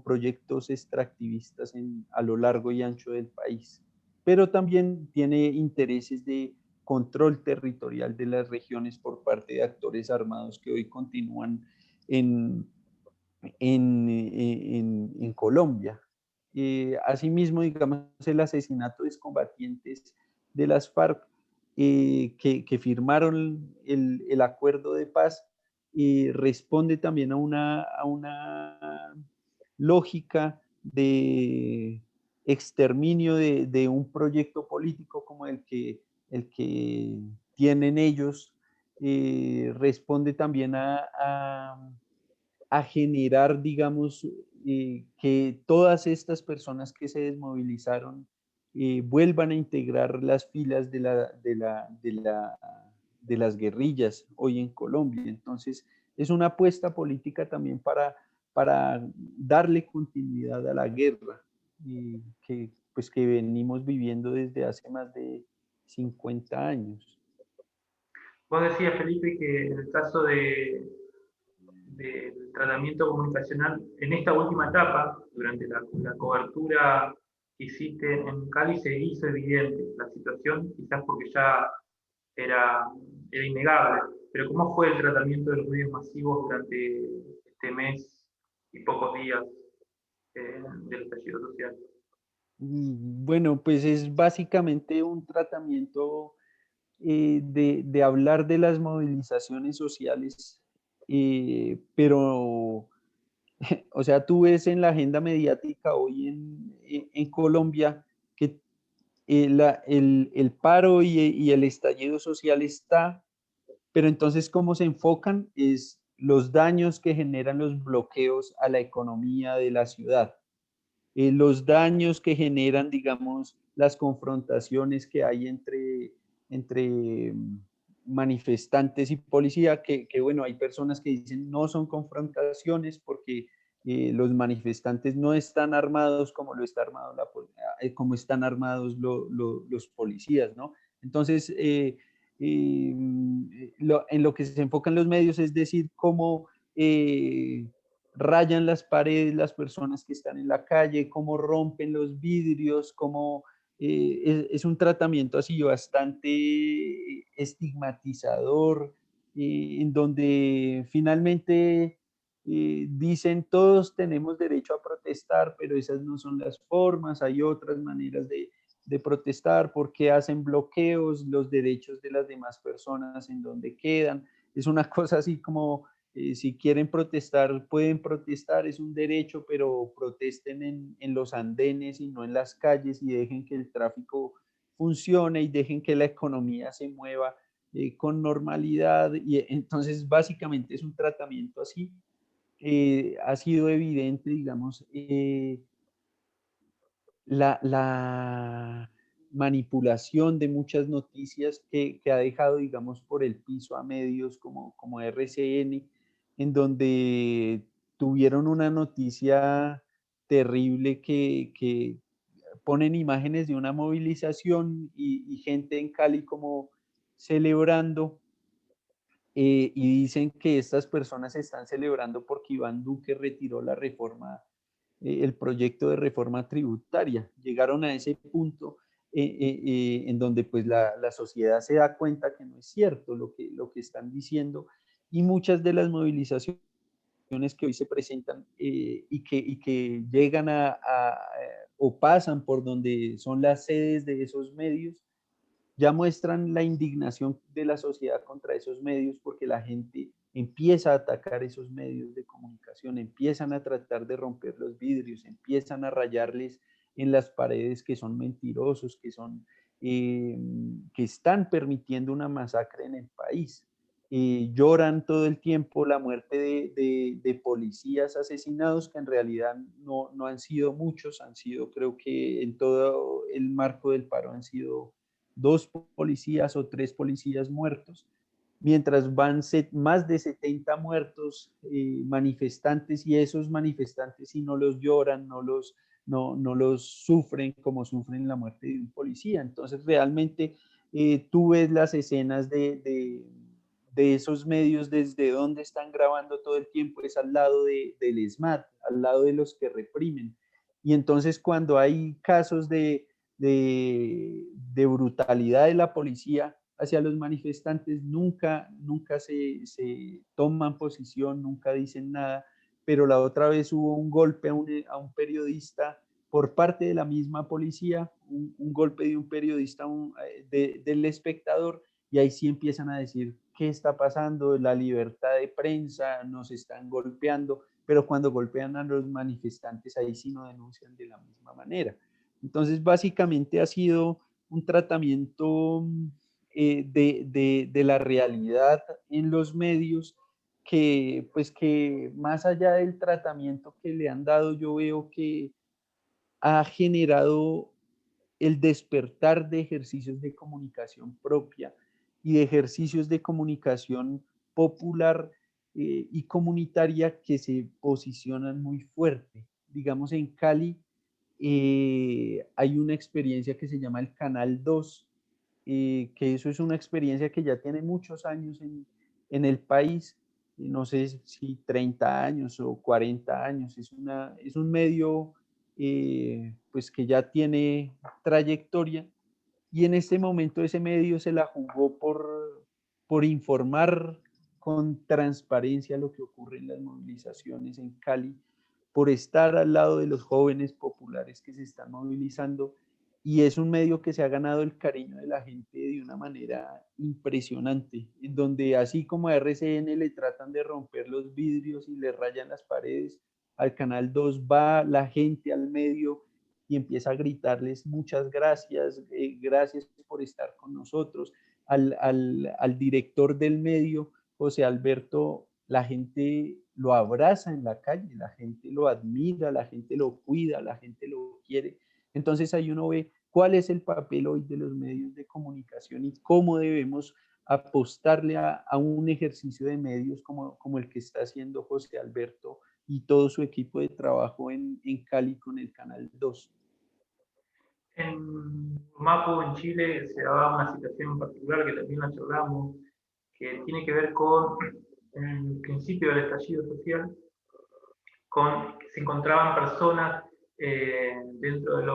proyectos extractivistas a lo largo y ancho del país, pero también tiene intereses de control territorial de las regiones por parte de actores armados que hoy continúan en, en Colombia. Asimismo, digamos, el asesinato de excombatientes de las FARC que firmaron el acuerdo de paz responde también a una lógica de exterminio de un proyecto político como el que tienen ellos, responde también a generar, digamos, que todas estas personas que se desmovilizaron vuelvan a integrar las filas de las guerrillas hoy en Colombia. Entonces, es una apuesta política también para darle continuidad a la guerra pues, que venimos viviendo desde hace más de 50 años. Vos decías, Felipe, que en el caso del tratamiento comunicacional, en esta última etapa, durante la cobertura que hiciste en Cali, se hizo evidente la situación, quizás porque ya era, era innegable. Pero ¿cómo fue el tratamiento de los medios masivos durante este mes y pocos días del estallido social? Bueno, pues es básicamente un tratamiento de hablar de las movilizaciones sociales, pero, o sea, tú ves en la agenda mediática hoy en Colombia que el paro y el estallido social está, pero entonces cómo se enfocan es los daños que generan los bloqueos a la economía de la ciudad, los daños que generan, digamos, las confrontaciones que hay entre manifestantes y policía, que bueno, hay personas que dicen no son confrontaciones porque los manifestantes no están armados como lo está armado como están armados los policías, ¿no? Entonces, en lo que se enfocan los medios es decir, cómo rayan las paredes las personas que están en la calle, cómo rompen los vidrios, cómo es un tratamiento así bastante estigmatizador, en donde finalmente dicen todos tenemos derecho a protestar, pero esas no son las formas, hay otras maneras de protestar, porque hacen bloqueos, los derechos de las demás personas en donde quedan. Es una cosa así como si quieren protestar, pueden protestar, es un derecho, pero protesten en los andenes y no en las calles y dejen que el tráfico funcione y dejen que la economía se mueva con normalidad. Y entonces básicamente es un tratamiento así. Ha sido evidente, digamos, la manipulación de muchas noticias que ha dejado, digamos, por el piso a medios como RCN, en donde tuvieron una noticia terrible que ponen imágenes de una movilización y gente en Cali como celebrando y dicen que estas personas están celebrando porque Iván Duque retiró la reforma, el proyecto de reforma tributaria. Llegaron a ese punto en donde pues la sociedad se da cuenta que no es cierto lo que están diciendo y muchas de las movilizaciones que hoy se presentan y que llegan o pasan por donde son las sedes de esos medios, ya muestran la indignación de la sociedad contra esos medios porque la gente empieza a atacar esos medios de comunicación, empiezan a tratar de romper los vidrios, empiezan a rayarles en las paredes que son mentirosos, que están permitiendo una masacre en el país. Lloran todo el tiempo la muerte de policías asesinados, que en realidad no han sido muchos, han sido, creo que en todo el marco del paro han sido 2 policías o 3 policías muertos, mientras van más de 70 muertos manifestantes y esos manifestantes si no los lloran, no los sufren como sufren la muerte de un policía. Entonces realmente tú ves las escenas de esos medios desde donde están grabando todo el tiempo, es al lado del ESMAD, al lado de los que reprimen. Y entonces cuando hay casos de brutalidad de la policía hacia los manifestantes, nunca se toman posición, nunca dicen nada, pero la otra vez hubo un golpe a un periodista por parte de la misma policía, un golpe de un periodista, del espectador, y ahí sí empiezan a decir, ¿qué está pasando? La libertad de prensa, nos están golpeando, pero cuando golpean a los manifestantes, ahí sí no denuncian de la misma manera. Entonces, básicamente ha sido un tratamiento de la realidad en los medios que, pues que más allá del tratamiento que le han dado, yo veo que ha generado el despertar de ejercicios de comunicación propia y de ejercicios de comunicación popular y comunitaria que se posicionan muy fuerte. Digamos, en Cali hay una experiencia que se llama el Canal 2, que eso es una experiencia que ya tiene muchos años en el país, no sé si 30 años o 40 años, es un medio pues que ya tiene trayectoria y en este momento ese medio se la jugó por informar con transparencia lo que ocurre en las movilizaciones en Cali, por estar al lado de los jóvenes populares que se están movilizando y es un medio que se ha ganado el cariño de la gente de una manera impresionante, en donde así como a RCN le tratan de romper los vidrios y le rayan las paredes, al Canal 2 va la gente al medio y empieza a gritarles muchas gracias, gracias por estar con nosotros. Al director del medio, José Alberto, la gente lo abraza en la calle, la gente lo admira, la gente lo cuida, la gente lo quiere. Entonces ahí uno ve cuál es el papel hoy de los medios de comunicación y cómo debemos apostarle a un ejercicio de medios como el que está haciendo José Alberto y todo su equipo de trabajo en Cali con el Canal 2. En Mapu, en Chile, se daba una situación particular que también la charlamos, que tiene que ver con el principio del estallido social, se encontraban personas dentro de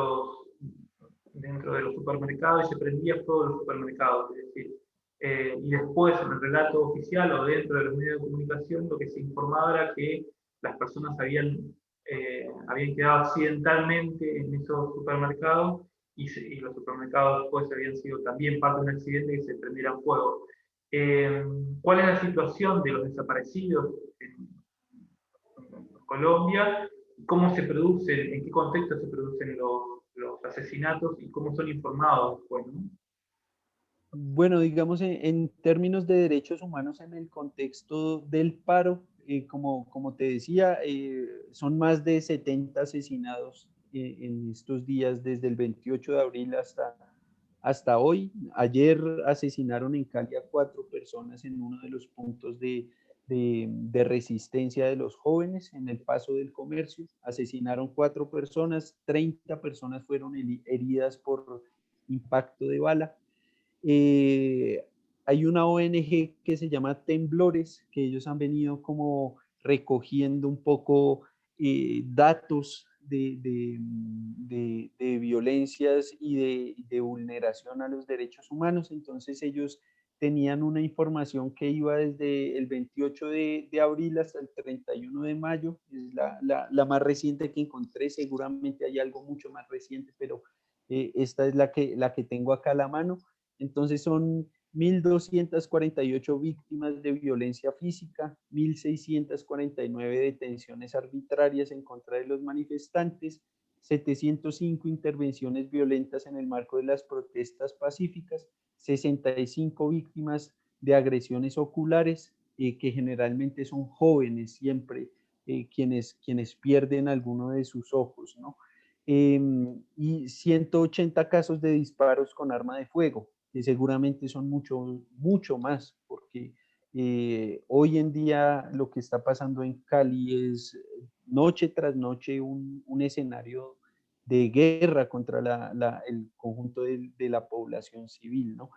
los supermercados y se prendía fuego los supermercados. Es decir, y después en el relato oficial o dentro de los medios de comunicación lo que se informaba era que las personas habían quedado accidentalmente en esos supermercados y los supermercados después habían sido también parte de un accidente y se prendieran fuego. ¿Cuál es la situación de los desaparecidos en Colombia? ¿Cómo se producen, en qué contexto se producen los asesinatos y cómo son informados después, ¿no? Bueno, digamos, en términos de derechos humanos en el contexto del paro, como te decía, son más de 70 asesinados en estos días, desde el 28 de abril hasta hoy. Ayer asesinaron en Cali a 4 personas en uno de los puntos de resistencia de los jóvenes en el Paso del Comercio. Asesinaron 4 personas, 30 personas fueron heridas por impacto de bala. Hay una ONG que se llama Temblores, que ellos han venido como recogiendo un poco datos de violencias y de vulneración a los derechos humanos. Entonces ellos tenían una información que iba desde el 28 de abril hasta el 31 de mayo, es la más reciente que encontré, seguramente hay algo mucho más reciente, pero esta es la que tengo acá a la mano. Entonces son 1.248 víctimas de violencia física, 1.649 detenciones arbitrarias en contra de los manifestantes, 705 intervenciones violentas en el marco de las protestas pacíficas, 65 víctimas de agresiones oculares, que generalmente son jóvenes siempre, quienes pierden alguno de sus ojos, ¿no? Y 180 casos de disparos con arma de fuego, que seguramente son mucho más, porque hoy en día lo que está pasando en Cali es noche tras noche un escenario de guerra contra el conjunto de la población civil, ¿no?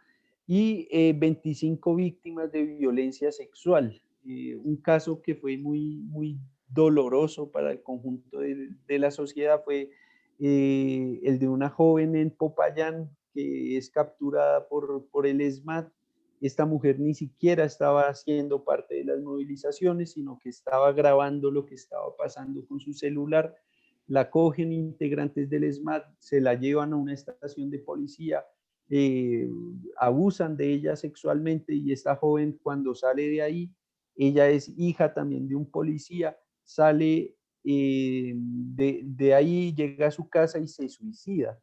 Y 25 víctimas de violencia sexual, un caso que fue muy doloroso para el conjunto de la sociedad fue el de una joven en Popayán que es capturada por el ESMAD. Esta mujer ni siquiera estaba haciendo parte de las movilizaciones, sino que estaba grabando lo que estaba pasando con su celular. La cogen integrantes del ESMAD, se la llevan a una estación de policía, abusan de ella sexualmente y esta joven cuando sale de ahí, ella es hija también de un policía, sale de ahí, llega a su casa y se suicida.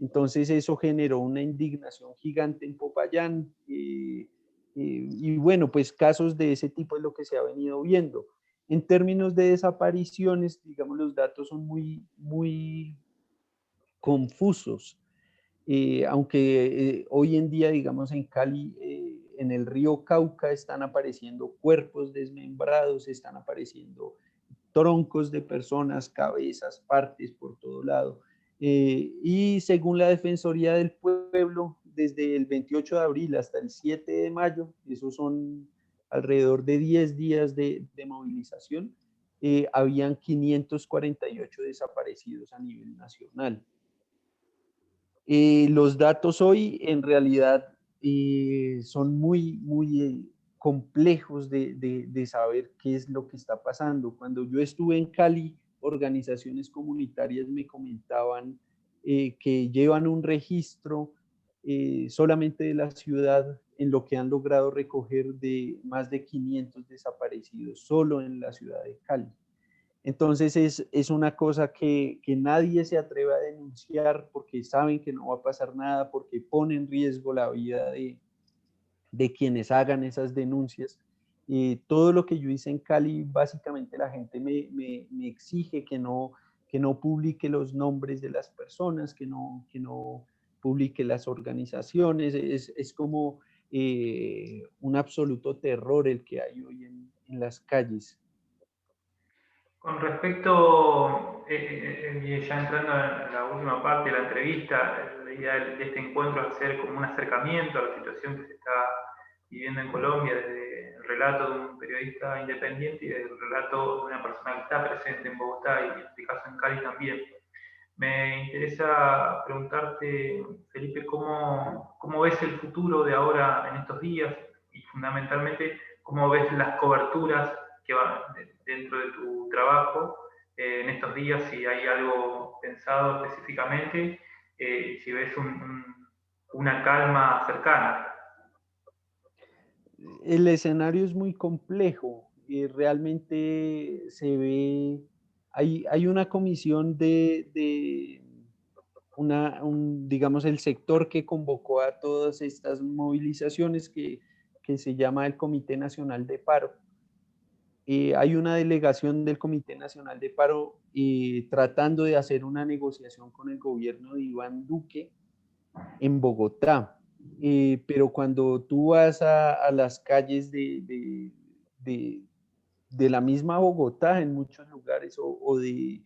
Entonces eso generó una indignación gigante en Popayán y bueno, pues casos de ese tipo es lo que se ha venido viendo. En términos de desapariciones, digamos, los datos son muy confusos. Aunque hoy en día, digamos, en Cali, en el río Cauca están apareciendo cuerpos desmembrados, están apareciendo troncos de personas, cabezas, partes por todo lado. Y según la Defensoría del Pueblo, desde el 28 de abril hasta el 7 de mayo, esos son alrededor de 10 días de movilización, habían 548 desaparecidos a nivel nacional. Los datos hoy en realidad son muy complejos de saber qué es lo que está pasando. Cuando yo estuve en Cali, organizaciones comunitarias me comentaban que llevan un registro solamente de la ciudad en lo que han logrado recoger de más de 500 desaparecidos solo en la ciudad de Cali. Entonces es una cosa que nadie se atreve a denunciar porque saben que no va a pasar nada, porque pone en riesgo la vida de quienes hagan esas denuncias. Todo lo que yo hice en Cali, básicamente la gente me exige que no publique los nombres de las personas, que no publique las organizaciones. Es como un absoluto terror el que hay hoy en las calles. Con respecto, ya entrando en la última parte de la entrevista, la idea de este encuentro es hacer como un acercamiento a la situación que se está viviendo en Colombia, desde el relato de un periodista independiente y del relato de una persona que está presente en Bogotá y en este caso en Cali también. Me interesa preguntarte, Felipe, ¿cómo ves el futuro de ahora en estos días y fundamentalmente cómo ves las coberturas que van dentro de tu trabajo en estos días, si hay algo pensado específicamente, si ves una calma cercana? El escenario es muy complejo y realmente se ve, hay una comisión digamos, el sector que convocó a todas estas movilizaciones que se llama el Comité Nacional de Paro. Hay una delegación del Comité Nacional de Paro tratando de hacer una negociación con el gobierno de Iván Duque en Bogotá. Pero cuando tú vas a las calles de, de la misma Bogotá en muchos lugares o de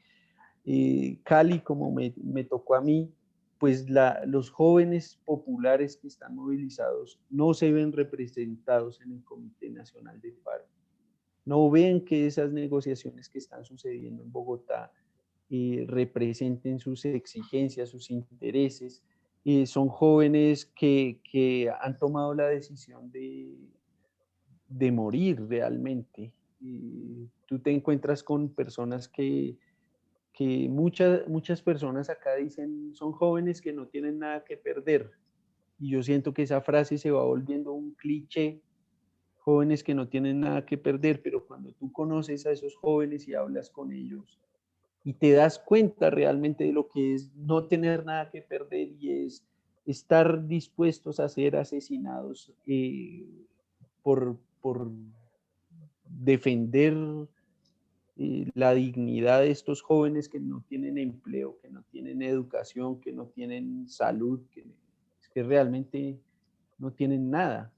Cali, como me tocó a mí, pues los jóvenes populares que están movilizados no se ven representados en el Comité Nacional de Paro. No ven que esas negociaciones que están sucediendo en Bogotá representen sus exigencias, sus intereses. Son jóvenes que han tomado la decisión de morir realmente. Tú te encuentras con personas que muchas personas acá dicen son jóvenes que no tienen nada que perder. Y yo siento que esa frase se va volviendo un cliché, jóvenes que no tienen nada que perder, pero cuando tú conoces a esos jóvenes y hablas con ellos y te das cuenta realmente de lo que es no tener nada que perder y es estar dispuestos a ser asesinados por defender la dignidad de estos jóvenes que no tienen empleo, que no tienen educación, que no tienen salud, que realmente no tienen nada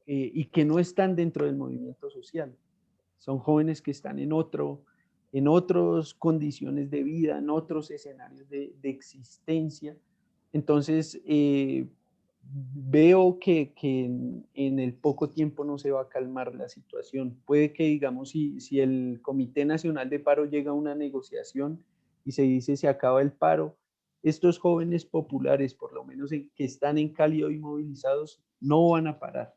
y que no están dentro del movimiento social. Son jóvenes que están en otras condiciones de vida, en otros escenarios de existencia. Entonces, veo que en el poco tiempo no se va a calmar la situación. Puede que, digamos, si el Comité Nacional de Paro llega a una negociación y se dice se acaba el paro, estos jóvenes populares, por lo menos que están en Cali hoy movilizados, no van a parar.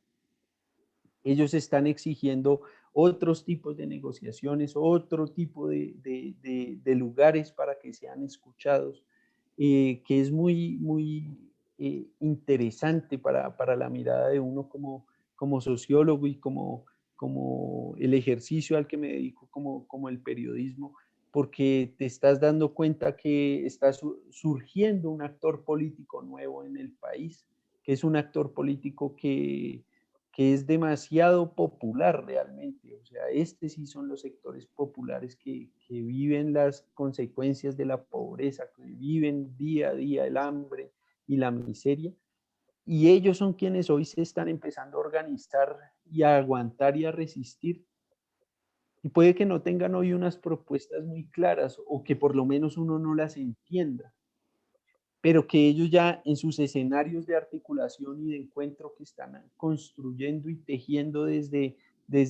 Ellos están exigiendo otros tipos de negociaciones, otro tipo de lugares para que sean escuchados, que es muy interesante para la mirada de uno como sociólogo y como el ejercicio al que me dedico como el periodismo, porque te estás dando cuenta que está surgiendo un actor político nuevo en el país, que es un actor político que es demasiado popular realmente. O sea, sí son los sectores populares que viven las consecuencias de la pobreza, que viven día a día el hambre y la miseria. Y ellos son quienes hoy se están empezando a organizar y a aguantar y a resistir. Y puede que no tengan hoy unas propuestas muy claras o que por lo menos uno no las entienda, pero que ellos ya en sus escenarios de articulación y de encuentro que están construyendo y tejiendo desde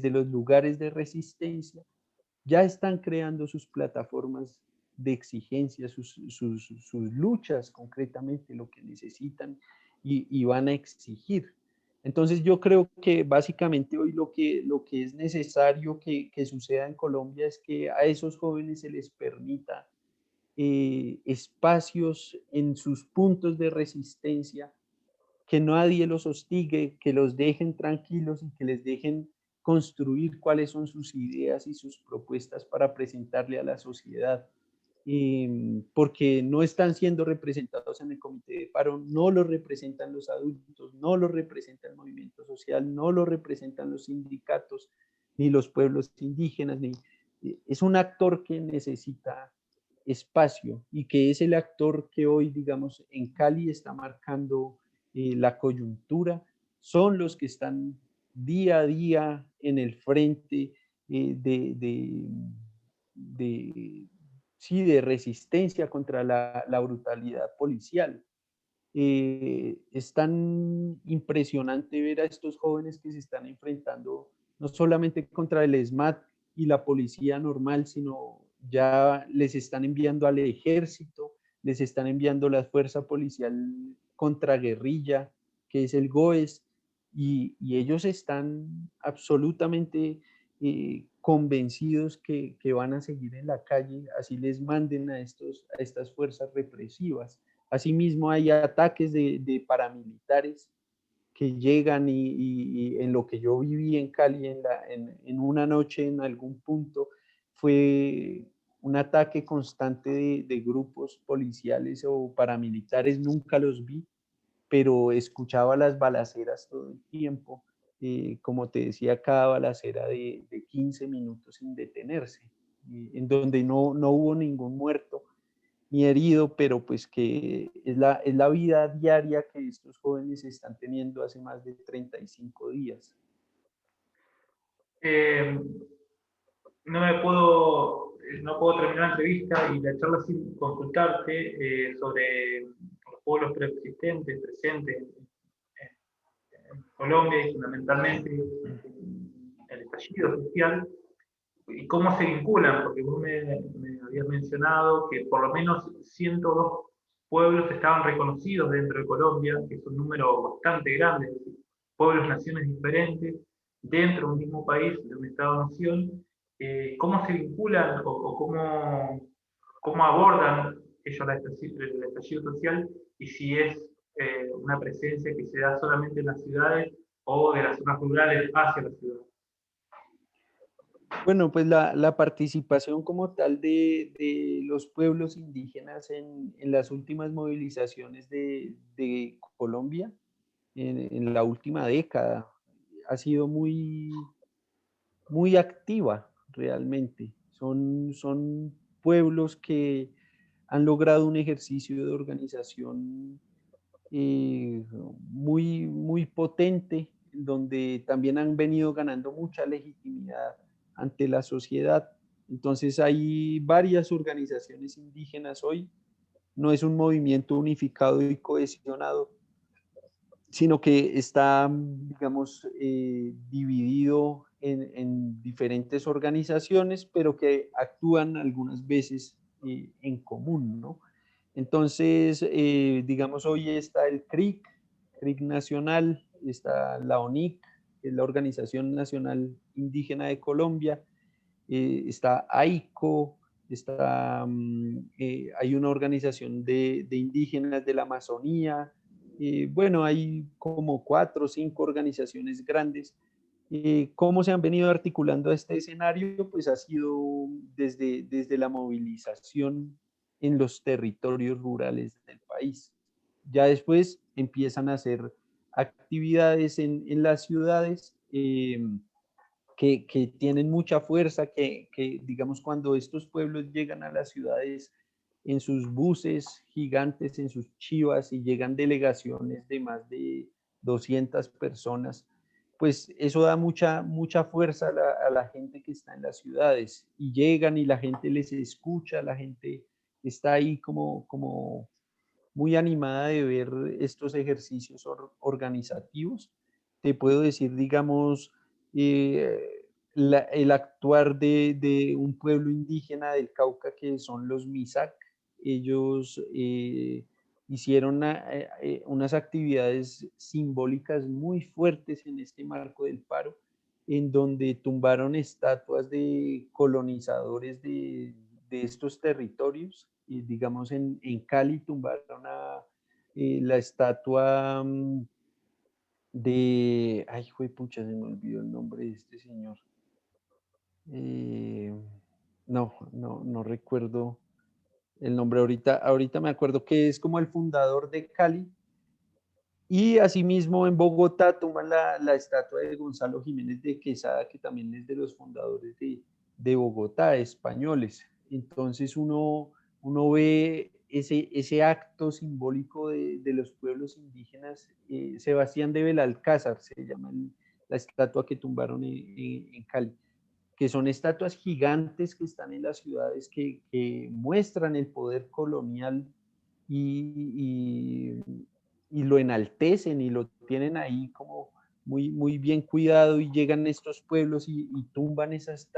los lugares de resistencia, ya están creando sus plataformas de exigencia, sus luchas concretamente, lo que necesitan y van a exigir. Entonces yo creo que básicamente hoy lo que es necesario que suceda en Colombia es que a esos jóvenes se les permita espacios en sus puntos de resistencia, que nadie los hostigue, que los dejen tranquilos y que les dejen construir cuáles son sus ideas y sus propuestas para presentarle a la sociedad. Porque no están siendo representados en el comité de paro, no los representan los adultos, no los representa el movimiento social, no los representan los sindicatos, ni los pueblos indígenas, es un actor que necesita espacio y que es el actor que hoy, digamos, en Cali está marcando la coyuntura, son los que están día a día en el frente de, sí, de resistencia contra la brutalidad policial. Es tan impresionante ver a estos jóvenes que se están enfrentando no solamente contra el ESMAD y la policía normal, sino ya les están enviando al ejército, les están enviando la fuerza policial contraguerrilla, que es el GOES, y ellos están absolutamente convencidos que van a seguir en la calle, así les manden a estas fuerzas represivas. Asimismo, hay ataques de paramilitares que llegan y en lo que yo viví en Cali, en una noche en algún punto, fue un ataque constante de grupos policiales o paramilitares, nunca los vi, pero escuchaba las balaceras todo el tiempo. Como te decía, cada balacera de 15 minutos sin detenerse, en donde no hubo ningún muerto ni herido, pero pues que es la vida diaria que estos jóvenes están teniendo hace más de 35 días. Eh, no puedo terminar la entrevista y la charla sin consultarte sobre los pueblos preexistentes, presentes en Colombia y fundamentalmente el estallido social y cómo se vinculan, porque vos me habías mencionado que por lo menos 102 pueblos estaban reconocidos dentro de Colombia, que es un número bastante grande, es decir, pueblos, naciones diferentes, dentro de un mismo país, de un Estado-nación. ¿Cómo se vinculan o cómo abordan ellos el estallido social y si es una presencia que se da solamente en las ciudades o de las zonas rurales hacia las ciudades? Bueno, pues la participación como tal de los pueblos indígenas en las últimas movilizaciones de Colombia, en la última década, ha sido muy activa realmente. Son pueblos que han logrado un ejercicio de organización eh, muy potente, donde también han venido ganando mucha legitimidad ante la sociedad. Entonces hay varias organizaciones indígenas hoy, no es un movimiento unificado y cohesionado, sino que está, digamos, dividido en diferentes organizaciones, pero que actúan algunas veces en común, ¿no? Entonces, digamos, hoy está el CRIC Nacional, está la ONIC, que es la Organización Nacional Indígena de Colombia, está AICO, hay una organización de indígenas de la Amazonía, bueno, hay como 4 o 5 organizaciones grandes. ¿Cómo se han venido articulando a este escenario? Pues ha sido desde la movilización en los territorios rurales del país. Ya después empiezan a hacer actividades en las ciudades que tienen mucha fuerza, digamos cuando estos pueblos llegan a las ciudades en sus buses gigantes, en sus chivas y llegan delegaciones de más de 200 personas, pues eso da mucha fuerza a la gente que está en las ciudades y llegan y la gente les escucha, la gente está ahí como muy animada de ver estos ejercicios organizativos. Te puedo decir, digamos, el actuar de un pueblo indígena del Cauca que son los Misak. Ellos hicieron unas actividades simbólicas muy fuertes en este marco del paro, en donde tumbaron estatuas de colonizadores de estos territorios. Y digamos, en Cali tumbaron la estatua ay, pucha, se me olvidó el nombre de este señor. Eh, no recuerdo el nombre ahorita me acuerdo que es como el fundador de Cali. Y asimismo en Bogotá toman la estatua de Gonzalo Jiménez de Quesada, que también es de los fundadores de Bogotá, españoles. Entonces uno ve ese acto simbólico de los pueblos indígenas. Sebastián de Belalcázar se llama la estatua que tumbaron en Cali, que son estatuas gigantes que están en las ciudades que muestran el poder colonial y y lo enaltecen y lo tienen ahí como muy, muy bien cuidado, y llegan estos pueblos y tumban esas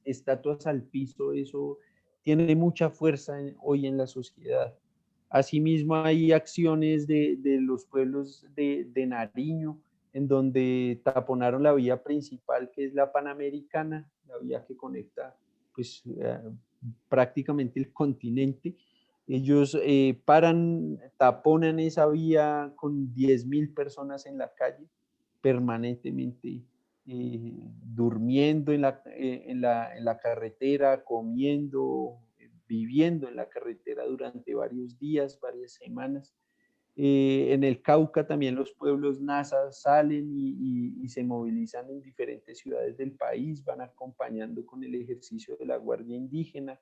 estatuas al piso. Eso tiene mucha fuerza hoy en la sociedad. Asimismo, hay acciones de los pueblos de Nariño, en donde taponaron la vía principal, que es la Panamericana, la vía que conecta pues, prácticamente el continente. Ellos taponan esa vía con 10.000 personas en la calle, permanentemente durmiendo en la carretera, comiendo, viviendo en la carretera durante varios días, varias semanas. En el Cauca también los pueblos NASA salen y se movilizan en diferentes ciudades del país, van acompañando con el ejercicio de la Guardia Indígena.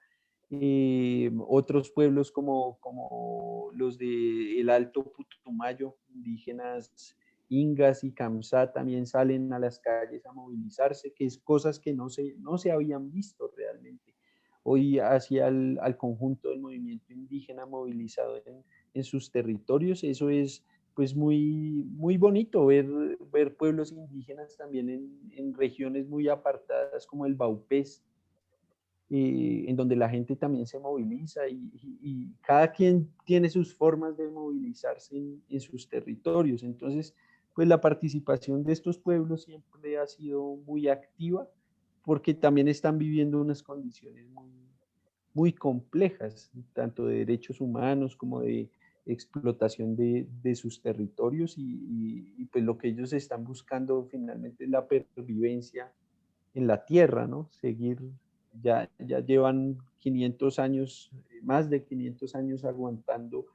Otros pueblos como los del Alto Putumayo, indígenas Ingas y Kamsá, también salen a las calles a movilizarse, que es cosas que no se habían visto realmente. Hoy hacia al conjunto del movimiento indígena movilizado en sus territorios, eso es pues muy, muy bonito ver pueblos indígenas también en regiones muy apartadas como el Baupés, en donde la gente también se moviliza y cada quien tiene sus formas de movilizarse en sus territorios. Entonces, pues la participación de estos pueblos siempre ha sido muy activa, porque también están viviendo unas condiciones muy, muy complejas, tanto de derechos humanos como de explotación de sus territorios, pues lo que ellos están buscando finalmente es la pervivencia en la tierra, ¿no? Seguir, ya llevan 500 años, más de 500 años aguantando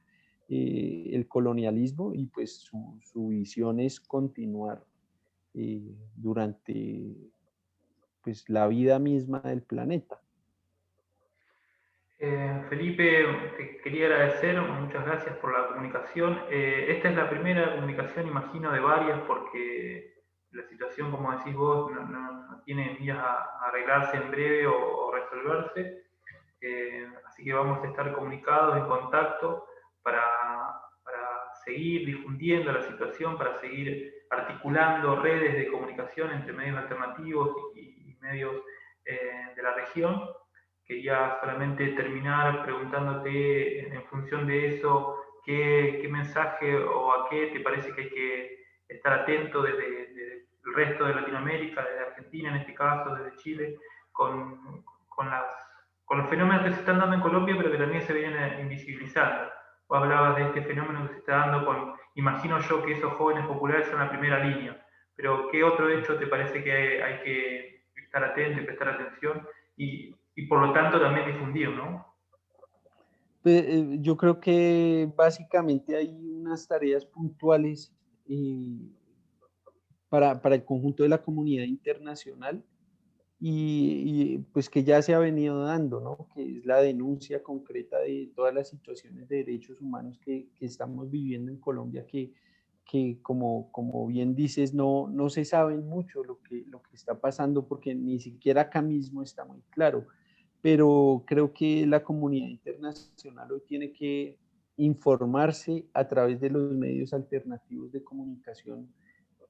el colonialismo, y pues su visión es continuar durante pues la vida misma del planeta. Felipe, te quería agradecer, muchas gracias por la comunicación. Esta es la primera comunicación, imagino, de varias, porque la situación, como decís vos, no tiene vías a arreglarse en breve o resolverse. Así que vamos a estar comunicados, en contacto, para, para seguir difundiendo la situación, para seguir articulando redes de comunicación entre medios alternativos y medios de la región. Quería solamente terminar preguntándote, en función de eso, qué mensaje o a qué te parece que hay que estar atento desde el resto de Latinoamérica, desde Argentina en este caso, desde Chile, con, las, con los fenómenos que se están dando en Colombia, pero que también se vienen invisibilizando. Vos hablabas de este fenómeno que se está dando imagino yo que esos jóvenes populares son la primera línea, pero ¿qué otro hecho te parece que hay que estar atento y prestar atención? Y por lo tanto también difundir, ¿no? Pues, yo creo que básicamente hay unas tareas puntuales para el conjunto de la comunidad internacional, pues que ya se ha venido dando, ¿no? Que es la denuncia concreta de todas las situaciones de derechos humanos que estamos viviendo en Colombia, que como bien dices, no se sabe mucho lo que está pasando, porque ni siquiera acá mismo está muy claro. Pero creo que la comunidad internacional hoy tiene que informarse a través de los medios alternativos de comunicación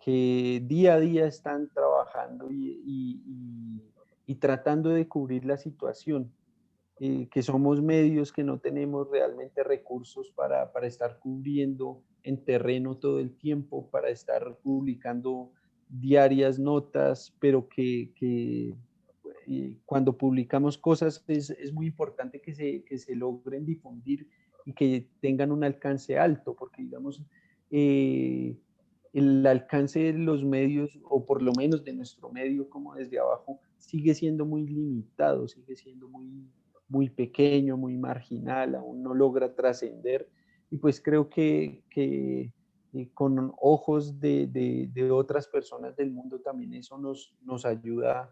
que día a día están trabajando y tratando de cubrir la situación, que somos medios que no tenemos realmente recursos para estar cubriendo en terreno todo el tiempo, para estar publicando diarias notas, pero que cuando publicamos cosas es muy importante que se logren difundir y que tengan un alcance alto, porque digamos, eh, el alcance de los medios, o por lo menos de nuestro medio como desde abajo, sigue siendo muy limitado, sigue siendo muy, muy pequeño, muy marginal, aún no logra trascender. Y pues creo que con ojos de otras personas del mundo también eso nos ayuda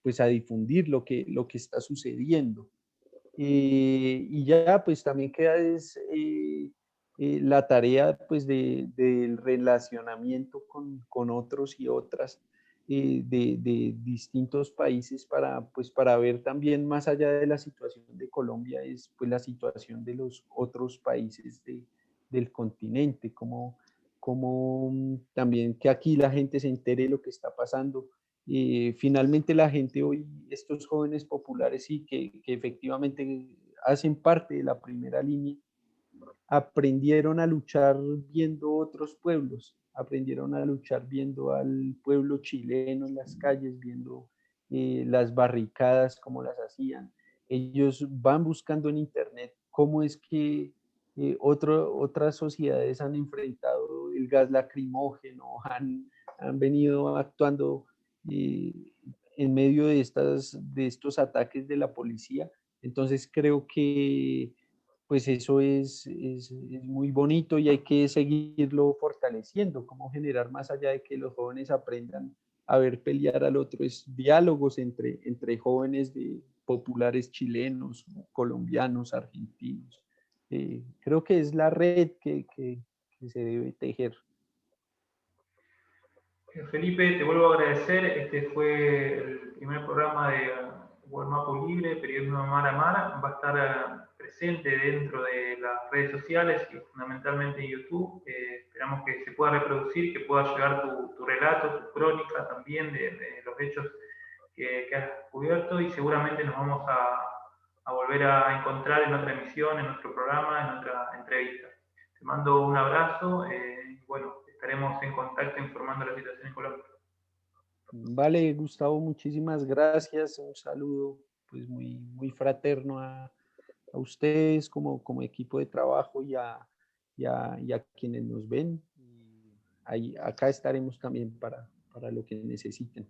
pues a difundir lo que está sucediendo. Y ya pues también queda la tarea pues del relacionamiento con otros y otras de distintos países, para ver también más allá de la situación de Colombia, es pues la situación de los otros países del continente, como también que aquí la gente se entere de lo que está pasando. Finalmente la gente hoy, estos jóvenes populares, sí, que efectivamente hacen parte de la primera línea, aprendieron a luchar viendo otros pueblos, aprendieron a luchar viendo al pueblo chileno en las calles, viendo las barricadas, cómo las hacían. Ellos van buscando en internet cómo es que otras sociedades han enfrentado el gas lacrimógeno, han venido actuando eh, en medio de estos ataques de la policía. Entonces creo que pues eso es muy bonito y hay que seguirlo fortaleciendo, cómo generar más allá de que los jóvenes aprendan a ver pelear al otro, es diálogos entre jóvenes de populares chilenos, colombianos, argentinos. Creo que es la red que se debe tejer. Felipe, te vuelvo a agradecer. Este fue el primer programa de World Mapu Libre, Periodismo Mar a Mar. Va a estar presente dentro de las redes sociales y fundamentalmente en YouTube. Esperamos que se pueda reproducir, que pueda llegar tu relato, tu crónica también de los hechos que has cubierto y seguramente nos vamos a volver a encontrar en otra emisión, en otro programa, en otra entrevista. Te mando un abrazo y bueno, estaremos en contacto informando la situación en Colombia. Vale, Gustavo, muchísimas gracias. Un saludo pues muy fraterno a ustedes como equipo de trabajo y a quienes nos ven. Y ahí, acá estaremos también para lo que necesiten.